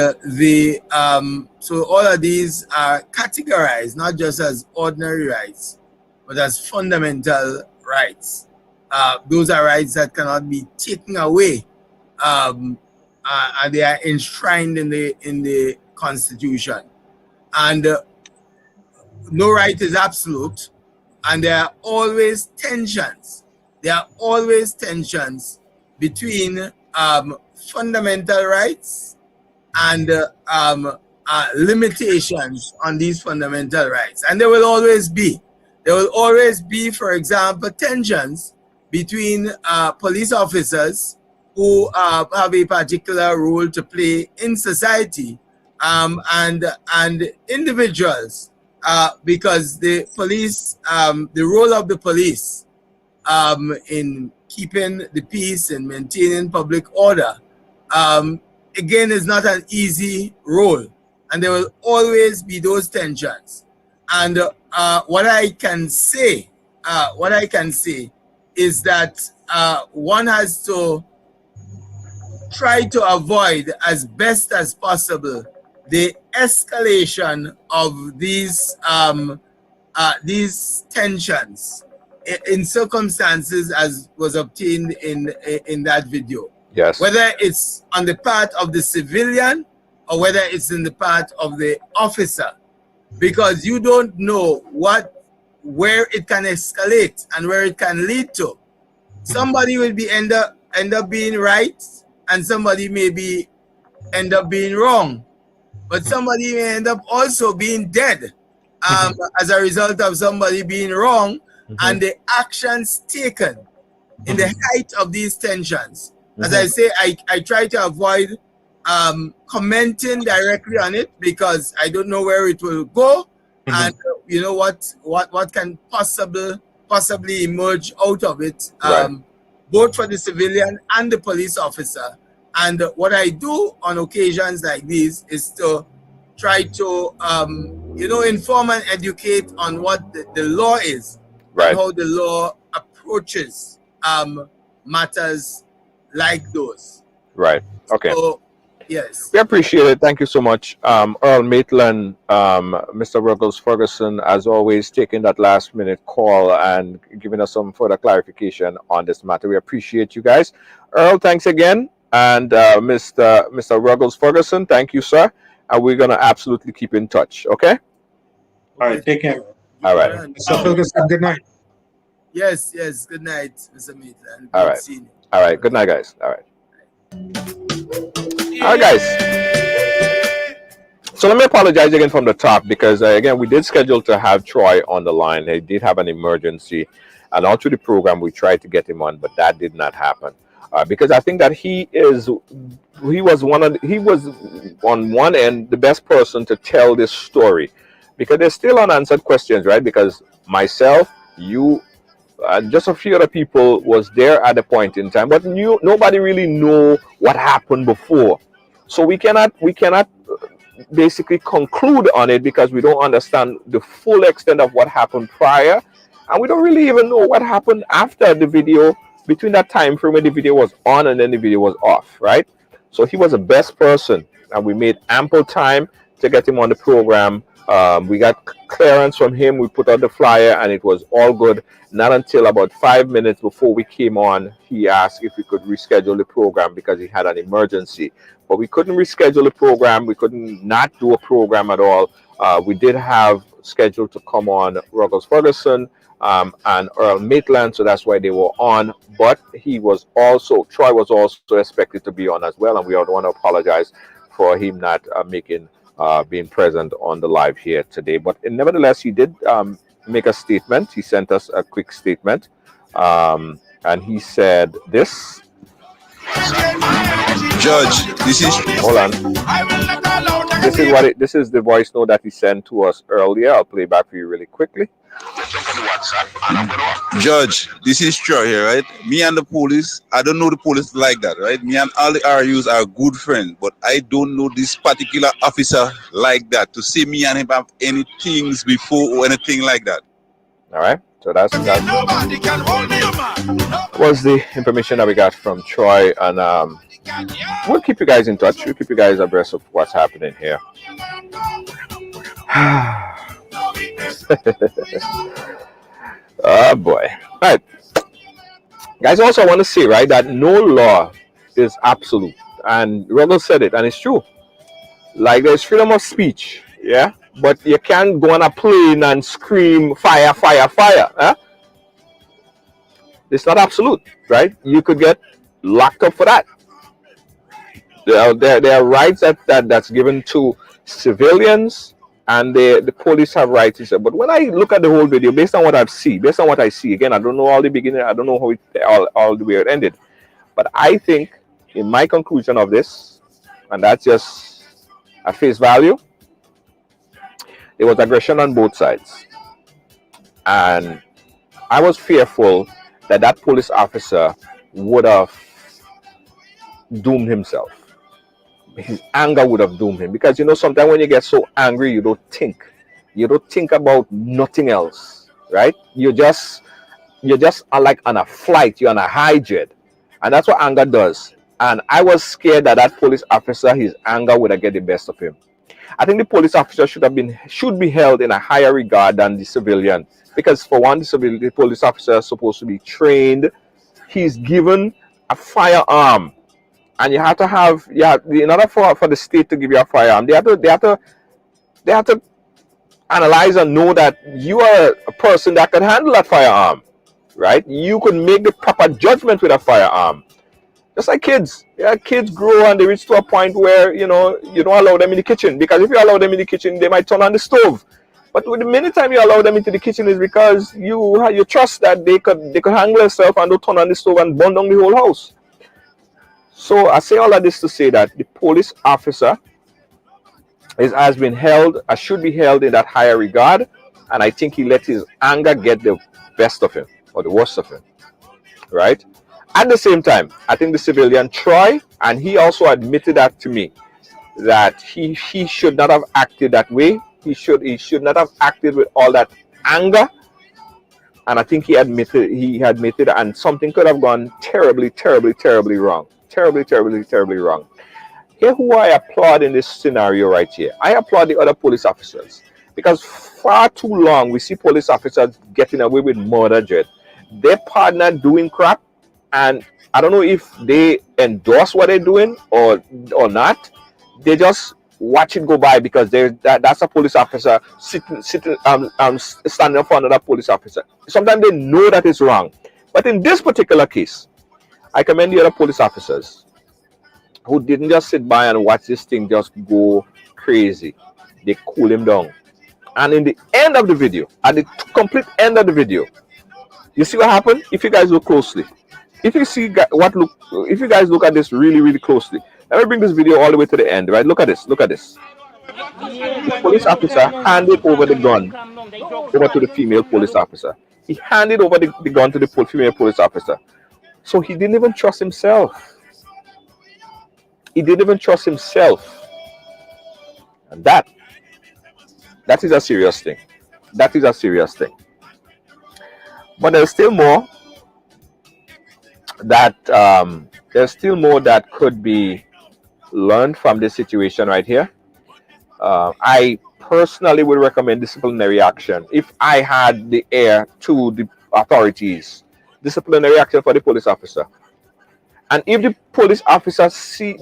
so all of these are categorized not just as ordinary rights, but as fundamental rights. Those are rights that cannot be taken away, and they are enshrined in the Constitution. And no right is absolute, and there are always tensions. There are always tensions between fundamental rights and limitations on these fundamental rights. And there will always be. There will always be, for example, tensions between police officers who have a particular role to play in society and individuals, because the police, the role of the police in keeping the peace and maintaining public order, again, is not an easy role, and there will always be those tensions. And what I can say is that one has to try to avoid as best as possible the escalation of these tensions in circumstances as was obtained in that video. Yes. Whether it's on the part of the civilian or whether it's in the part of the officer, because you don't know where it can escalate and where it can lead to. Somebody will be end up being right, and somebody may end up being wrong, but somebody may end up also being dead as a result of somebody being wrong and the actions taken in the height of these tensions. As I say, I try to avoid commenting directly on it because I don't know where it will go, and you know what can possibly emerge out of it, both for the civilian and the police officer. And what I do on occasions like these is to try to, inform and educate on what the law is, Right. and how the law approaches matters like those. Right. Okay. So, yes. We appreciate it. Thank you so much. Earl Maitland, Mr. Ruggles Ferguson, as always, taking that last minute call and giving us some further clarification on this matter. We appreciate you guys. Earl, thanks again. And Mr. Ruggles Ferguson, thank you, sir. And we're going to absolutely keep in touch. Okay? All right, take care. All right. Mr. Ferguson, good night. Yes. Good night, Mr. Maitland. All right. Seeing you. All right. Good night, guys. All right. All right, guys. So let me apologize again from the top because, again, we did schedule to have Troy on the line. He did have an emergency. And all through the program, we tried to get him on, but that did not happen. Because I think that he was on one end the best person to tell this story, because there's still unanswered questions, right? Because myself, you, just a few other people was there at the point in time, but nobody really know what happened before, so we cannot basically conclude on it because we don't understand the full extent of what happened prior, and we don't really even know what happened after the video, between that time frame when the video was on and then the video was off, right? So he was the best person, and we made ample time to get him on the program. We got clearance from him. We put out the flyer, and it was all good. Not until about 5 minutes before we came on, he asked if we could reschedule the program because he had an emergency. But we couldn't reschedule the program. We couldn't not do a program at all. We did have scheduled to come on Ruggles Ferguson and Earl Maitland, so that's why they were on. But Troy was also expected to be on as well, and we want to apologize for him not being present on the live here today. But nevertheless, he did make a statement. He sent us a quick statement, and he said this. Judge, this is hold on. This is the voice note that he sent to us earlier. I'll play back for you really quickly. Judge, this is Troy here, right? Me and the police, I don't know the police like that, right? Me and all the RUs are good friends, but I don't know this particular officer like that to see me and him have any things before or anything like that. All right, so that was the information that we got from Troy, and we'll keep you guys in touch. We'll keep you guys abreast of what's happening here. Oh boy. All right, guys, also I want to say, right, that no law is absolute, and Ruggles said it, and it's true. Like, there's freedom of speech, yeah, but you can't go on a plane and scream fire, fire, fire. Huh? It's not absolute, right? You could get locked up for that. There are rights that's given to civilians, and the police have rights. But when I look at the whole video, based on what I see, again, I don't know all the beginning, I don't know how it all the way it ended, but I think, in my conclusion of this, and that's just at face value, there was aggression on both sides, and I was fearful that police officer would have doomed himself. His anger would have doomed him, because sometimes when you get so angry, you don't think about nothing else, right? You're just like on a flight, you're on a high jet, and that's what anger does. And I was scared that police officer, his anger would have get the best of him. I think the police officer should be held in a higher regard than the civilian, because for one, the police officer is supposed to be trained. He's given a firearm, and you have to have, in order for the state to give you a firearm, they have to analyze and know that you are a person that can handle that firearm, right? You could make the proper judgment with a firearm. Just like kids. Yeah, kids grow and they reach to a point where, you don't allow them in the kitchen, because if you allow them in the kitchen, they might turn on the stove. But the minute time you allow them into the kitchen is because you trust that they could handle themselves and don't turn on the stove and burn down the whole house. So I say all of this to say that the police officer should be held in that higher regard, and I think he let his anger get the best of him, or the worst of him, right? At the same time, I think the civilian Troy And he also admitted that to me, that he should not have acted that way. He should not have acted with all that anger. And I think he admitted, and something could have gone terribly, terribly, terribly wrong. Terribly, terribly, terribly wrong. Here who I applaud in this scenario right here. I applaud the other police officers, because far too long we see police officers getting away with murder, Jed. Their partner doing crap, and I don't know if they endorse what they're doing or not. They just watch it go by because that's a police officer standing up for another police officer. Sometimes they know that it's wrong, but in this particular case, I commend the other police officers who didn't just sit by and watch this thing just go crazy. They cool him down. And in the end of the video, at the complete end of the video, you see what happened? If you guys look closely, if you guys look at this really, really closely, let me bring this video all the way to the end, right? Look at this. Look at this. The police officer handed over the gun over to the female police officer. He handed over the gun to the female police officer. So he didn't even trust himself. He didn't even trust himself. And that is a serious thing. That is a serious thing. But there's still more that could be learned from this situation right here. I personally would recommend disciplinary action. If I had the heir to the authorities, disciplinary action for the police officer. And if the police officer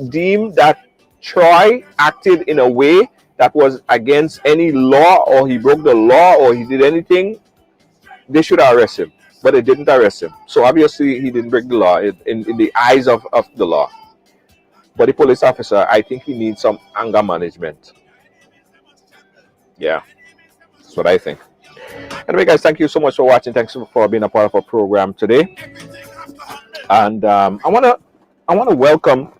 deem that Troy acted in a way that was against any law, or he broke the law, or he did anything, they should arrest him. But they didn't arrest him. So obviously he didn't break the law in the eyes of the law. But the police officer, I think he needs some anger management. Yeah, that's what I think. Anyway, guys, thank you so much for watching. Thanks for being a part of our program today. And I wanna welcome.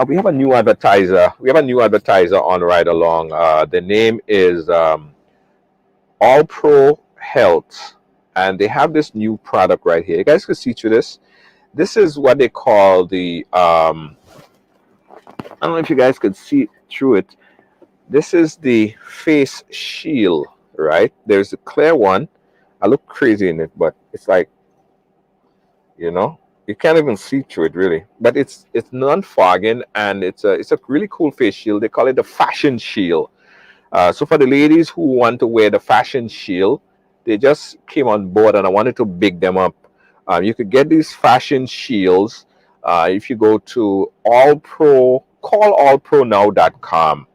We have a new advertiser. We have a new advertiser on Ridealong. The name is All Pro Health, and they have this new product right here. You guys can see through this. This is what they call the. I don't know if you guys could see through it. This is the face shield, right? There's a clear one. I look crazy in it, but it's like, you can't even see through it really. But it's non-fogging, and it's a really cool face shield. They call it the fashion shield. So for the ladies who want to wear the fashion shield, they just came on board, and I wanted to big them up. You could get these fashion shields if you go to allpronow.com.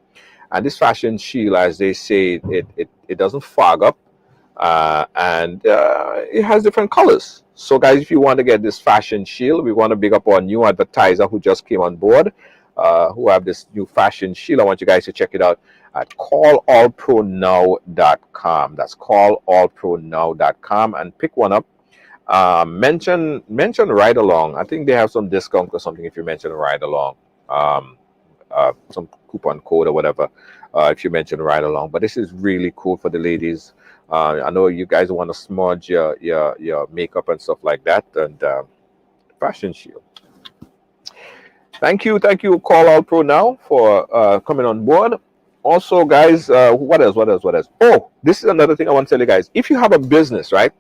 And this fashion shield, as they say, it doesn't fog up, and it has different colors. So guys, if you want to get this fashion shield, we want to big up our new advertiser who just came on board, who have this new fashion shield. I want you guys to check it out at callallpronow.com. That's callallpronow.com, and pick one up. Mention Ridealong. I think they have some discount or something if you mention Ridealong. Some coupon code or whatever if you mention Ridealong. But this is really cool for the ladies. I know you guys want to smudge your makeup and stuff like that, and fashion shield. Thank you, Call All Pro Now for coming on board. Also, guys, what else? Oh, this is another thing I want to tell you guys. If you have a business, right?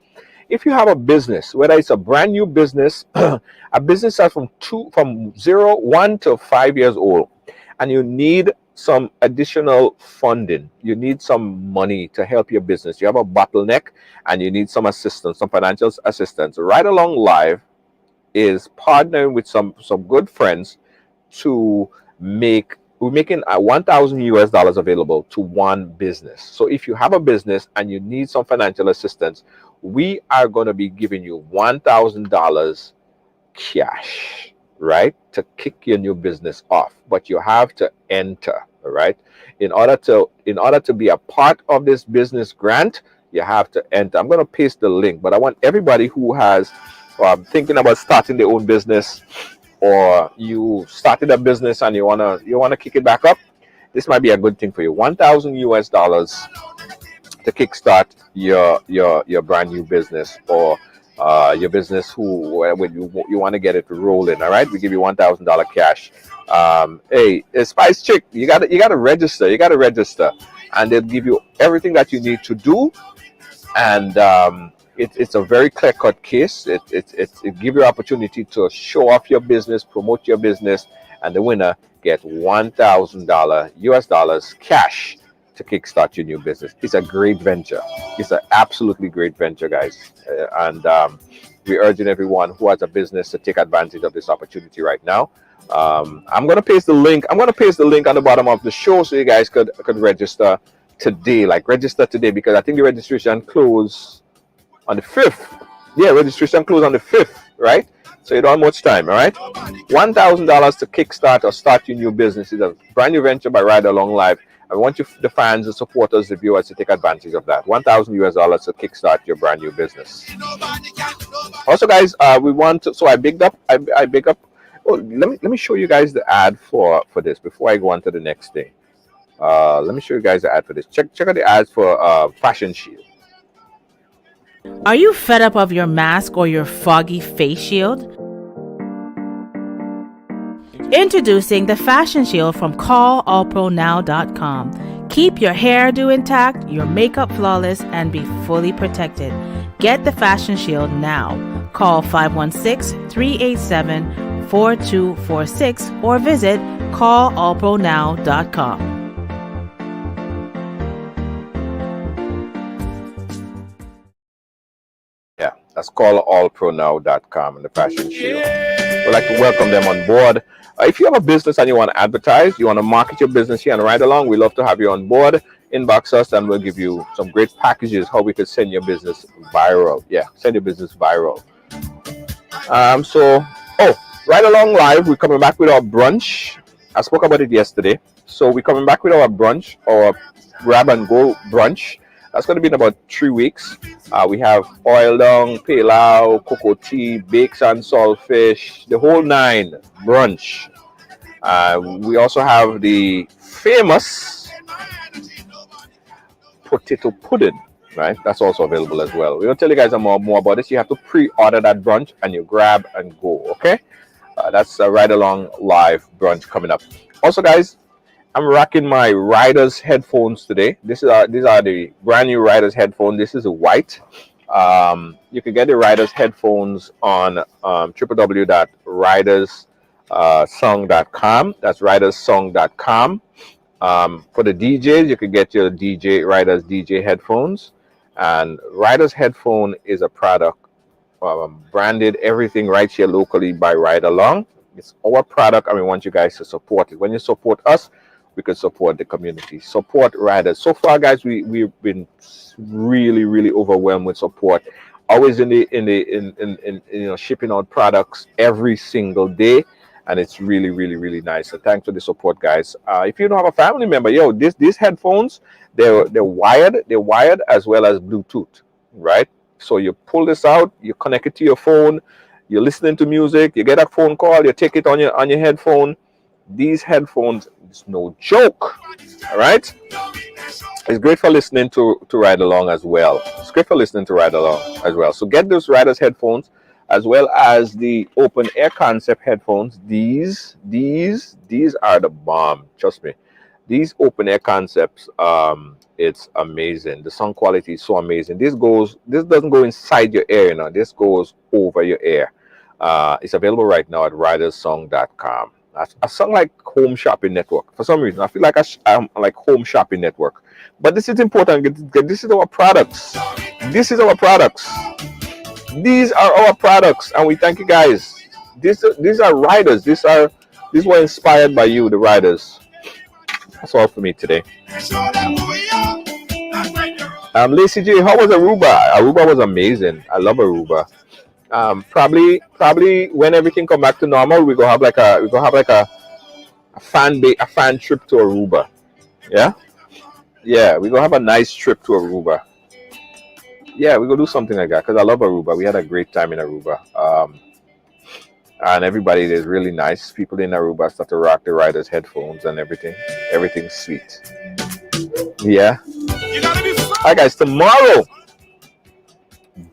If you have a business, whether it's a brand new business, a business that's from 1 to 5 years old, and you need some additional funding, you need some money to help your business, you have a bottleneck and you need some assistance, some financial assistance, Ridealong Live is partnering with some good friends to we're making $1,000 available to one business. So if you have a business and you need some financial assistance, we are going to be giving you $1,000 cash, right, to kick your new business off. But you have to enter, right? In order to be a part of this business grant, you have to enter. I'm going to paste the link, but I want everybody who has thinking about starting their own business, or you started a business and you wanna kick it back up, this might be a good thing for you. $1,000 to kickstart your brand new business, or your business when you want to get it rolling. All right, we give you $1,000 cash. Hey, Spice Chick, you gotta register. You gotta register, and they'll give you everything that you need to do. And it's a very clear cut case. It gives you opportunity to show off your business, promote your business, and the winner get $1,000 US dollars cash to kickstart your new business. It's a great venture. It's an absolutely great venture, guys. And we're urging everyone who has a business to take advantage of this opportunity right now. I'm gonna paste the link. I'm gonna paste the link on the bottom of the show so you guys could register today. Like register today, because I think the registration close on the 5th. Yeah, registration close on the 5th, right? So you don't have much time, all right? $1,000 to kickstart or start your new business. It's a brand new venture by Ridealong Live. I want you, the fans, the supporters, the viewers, to take advantage of that. $1,000 US dollars to kickstart your brand new business. Also, guys, we want to. So I big up. I big up. Oh, let me show you guys the ad for this before I go on to the next thing. Let me show you guys the ad for this. Check out the ads for Fashion Shield. Are you fed up of your mask or your foggy face shield? Introducing the Fashion Shield from callallpronow.com. Keep your hairdo intact, your makeup flawless, and be fully protected. Get the Fashion Shield now. Call 516-387-4246 or visit callallpronow.com. Yeah, that's callallpronow.com and the Fashion Shield. We'd like to welcome them on board. If you have a business and you want to advertise, you want to market your business here and Ridealong, we'd love to have you on board. Inbox us and we'll give you some great packages how we could send your business viral. Yeah, send your business viral. Ridealong Live, we're coming back with our brunch. I spoke about it yesterday. So we're coming back with our brunch, our grab and go brunch. That's going to be in about 3 weeks. We have oil dong, pilau, cocoa tea, bakes and saltfish, the whole 9 brunch. We also have the famous potato pudding, right? That's also available as well. We'll tell you guys more about this. You have to pre-order that brunch and you grab and go, okay? That's a Ridealong Live brunch coming up. Also, guys, I'm rocking my Riders headphones today. These are the brand new Riders headphones. This is a white. You can get the Riders headphones on www.riderssong.com. That's riderssong.com. For the DJs, you can get your Riders DJ headphones. And Riders headphone is a product branded everything right here locally by Ridealong. It's our product and we want you guys to support it. When you support us, we can support the community, support riders. So far, guys, we've been really overwhelmed with support. Always in shipping out products every single day, and it's really nice. So thanks for the support, guys. If you don't have a family member, these headphones, they're wired as well as Bluetooth, right? So you pull this out, you connect it to your phone, you're listening to music, you get a phone call, you take it on your headphone. These headphones, it's no joke. All right, it's great for listening to Ridealong as well. It's great for listening to Ridealong as well. So get those Riders headphones as well as the open air concept headphones. These are the bomb. Trust me. These open air concepts, it's amazing. The sound quality is so amazing. This doesn't go inside your ear, this goes over your ear. It's available right now at riderssong.com. I sound like Home Shopping Network. For some reason, I feel like I'm like Home Shopping Network. But this is important. This is our products. This is our products. These are our products, and we thank you guys. These are riders. These were inspired by you, the riders. That's all for me today. Lacey J, how was Aruba? Aruba was amazing. I love Aruba. Probably when everything come back to normal, we go have like a fan trip to Aruba. Yeah, we go have a nice trip to Aruba. Yeah, we go do something like that because I love Aruba. We had a great time in Aruba. And everybody is really nice. People in Aruba start to rock the Riders headphones and everything. Everything's sweet. Yeah. All right, guys. Tomorrow,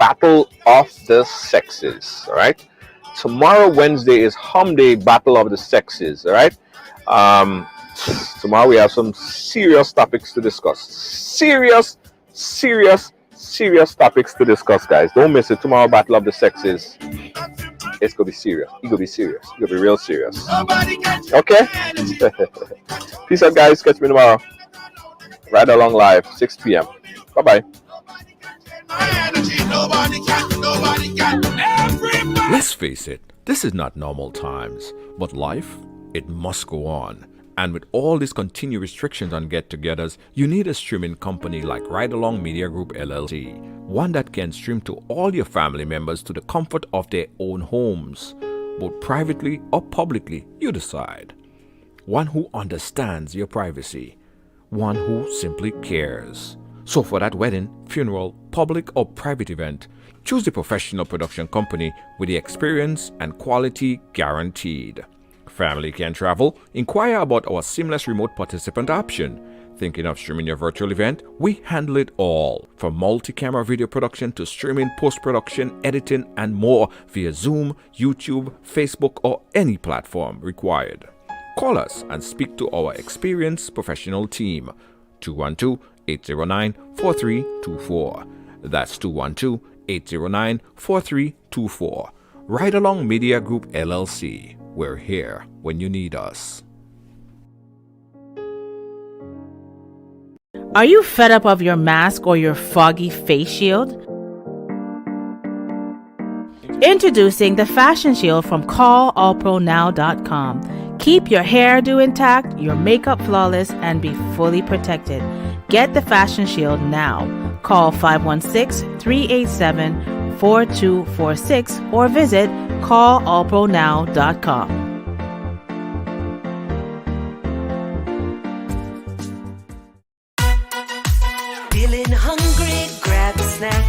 Battle of the Sexes. All right. Tomorrow, Wednesday, is Hum Day, Battle of the Sexes. All right. Tomorrow we have some serious topics to discuss. Serious topics to discuss, guys. Don't miss it. Tomorrow, Battle of the Sexes. It's gonna be serious. It's gonna be serious. It's gonna be real serious. Okay. Peace out, guys. Catch me tomorrow. Ride Along Live, 6 p.m. Bye bye. Let's face it, this is not normal times, but life, it must go on. And with all these continued restrictions on get-togethers, you need a streaming company like Ridealong Media Group LLC, one that can stream to all your family members to the comfort of their own homes, both privately or publicly, you decide. One who understands your privacy, one who simply cares. So for that wedding, funeral, public or private event, choose the professional production company with the experience and quality guaranteed. Family can travel? Inquire about our seamless remote participant option. Thinking of streaming your virtual event? We handle it all. From multi-camera video production to streaming, post-production, editing, and more via Zoom, YouTube, Facebook, or any platform required. Call us and speak to our experienced professional team. 212-809-4324. That's 212-809-4324. Ridealong Media Group LLC. We're here when you need us. Are you fed up of your mask or your foggy face shield? Introducing the Fashion Shield from callallpronow.com. Keep your hairdo intact, your makeup flawless, and be fully protected. Get the Fashion Shield now. Call 516-387-4246 or visit callallpronow.com. Feeling hungry, grab a snack.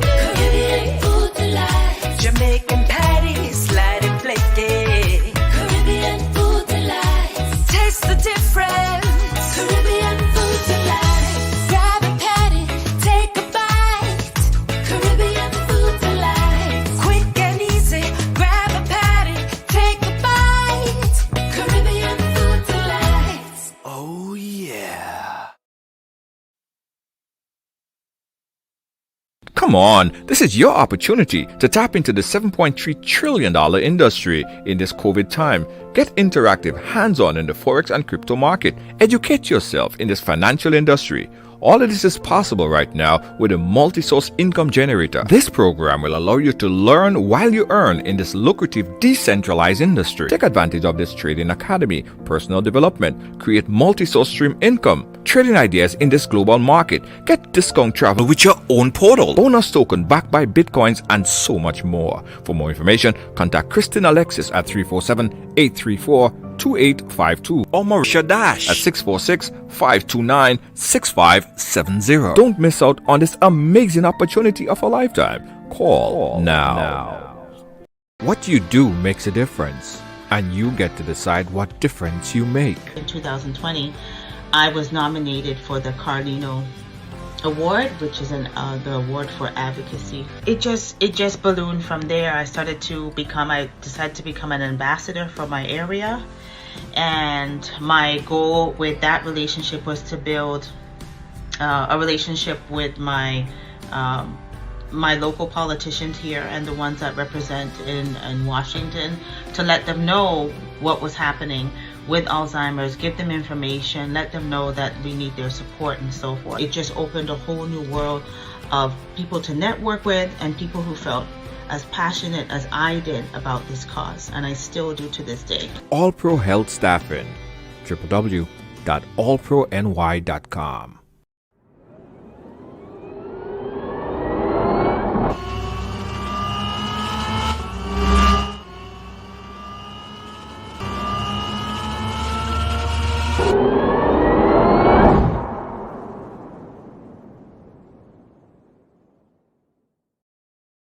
Caribbean food delight. Jamaican patties, slide and flaky. Caribbean food delight. Taste the difference. Caribbean food delight. Grab a patty, take a bite. Caribbean food delight. Quick and easy, grab a patty, take a bite. Caribbean food delight. Oh yeah. Come on, this is your opportunity to tap into the $7.3 trillion industry in this COVID time. Get interactive, hands-on in the Forex and crypto market. Educate yourself in this financial industry. All of this is possible right now with a multi-source income generator. This program will allow you to learn while you earn in this lucrative decentralized industry. Take advantage of this trading academy, personal development, create multi-source stream income, trading ideas in this global market, get discount travel with your own portal, bonus token backed by bitcoins, and so much more. For more information, contact Kristen Alexis at 347-834-2852 or Marisha Dash at 646-529-6570. Don't miss out on this amazing opportunity of a lifetime. Call now. What you do makes a difference, and you get to decide what difference you make. In 2020, I was nominated for the Carlino Award, which is the award for advocacy. It just ballooned from there. I decided to become an ambassador for my area, and my goal with that relationship was to build a relationship with my local politicians here and the ones that represent in Washington, to let them know what was happening with Alzheimer's, give them information, let them know that we need their support and so forth. It just opened a whole new world of people to network with and people who felt as passionate as I did about this cause, and I still do to this day. All Pro Health Staffing, www.allprony.com.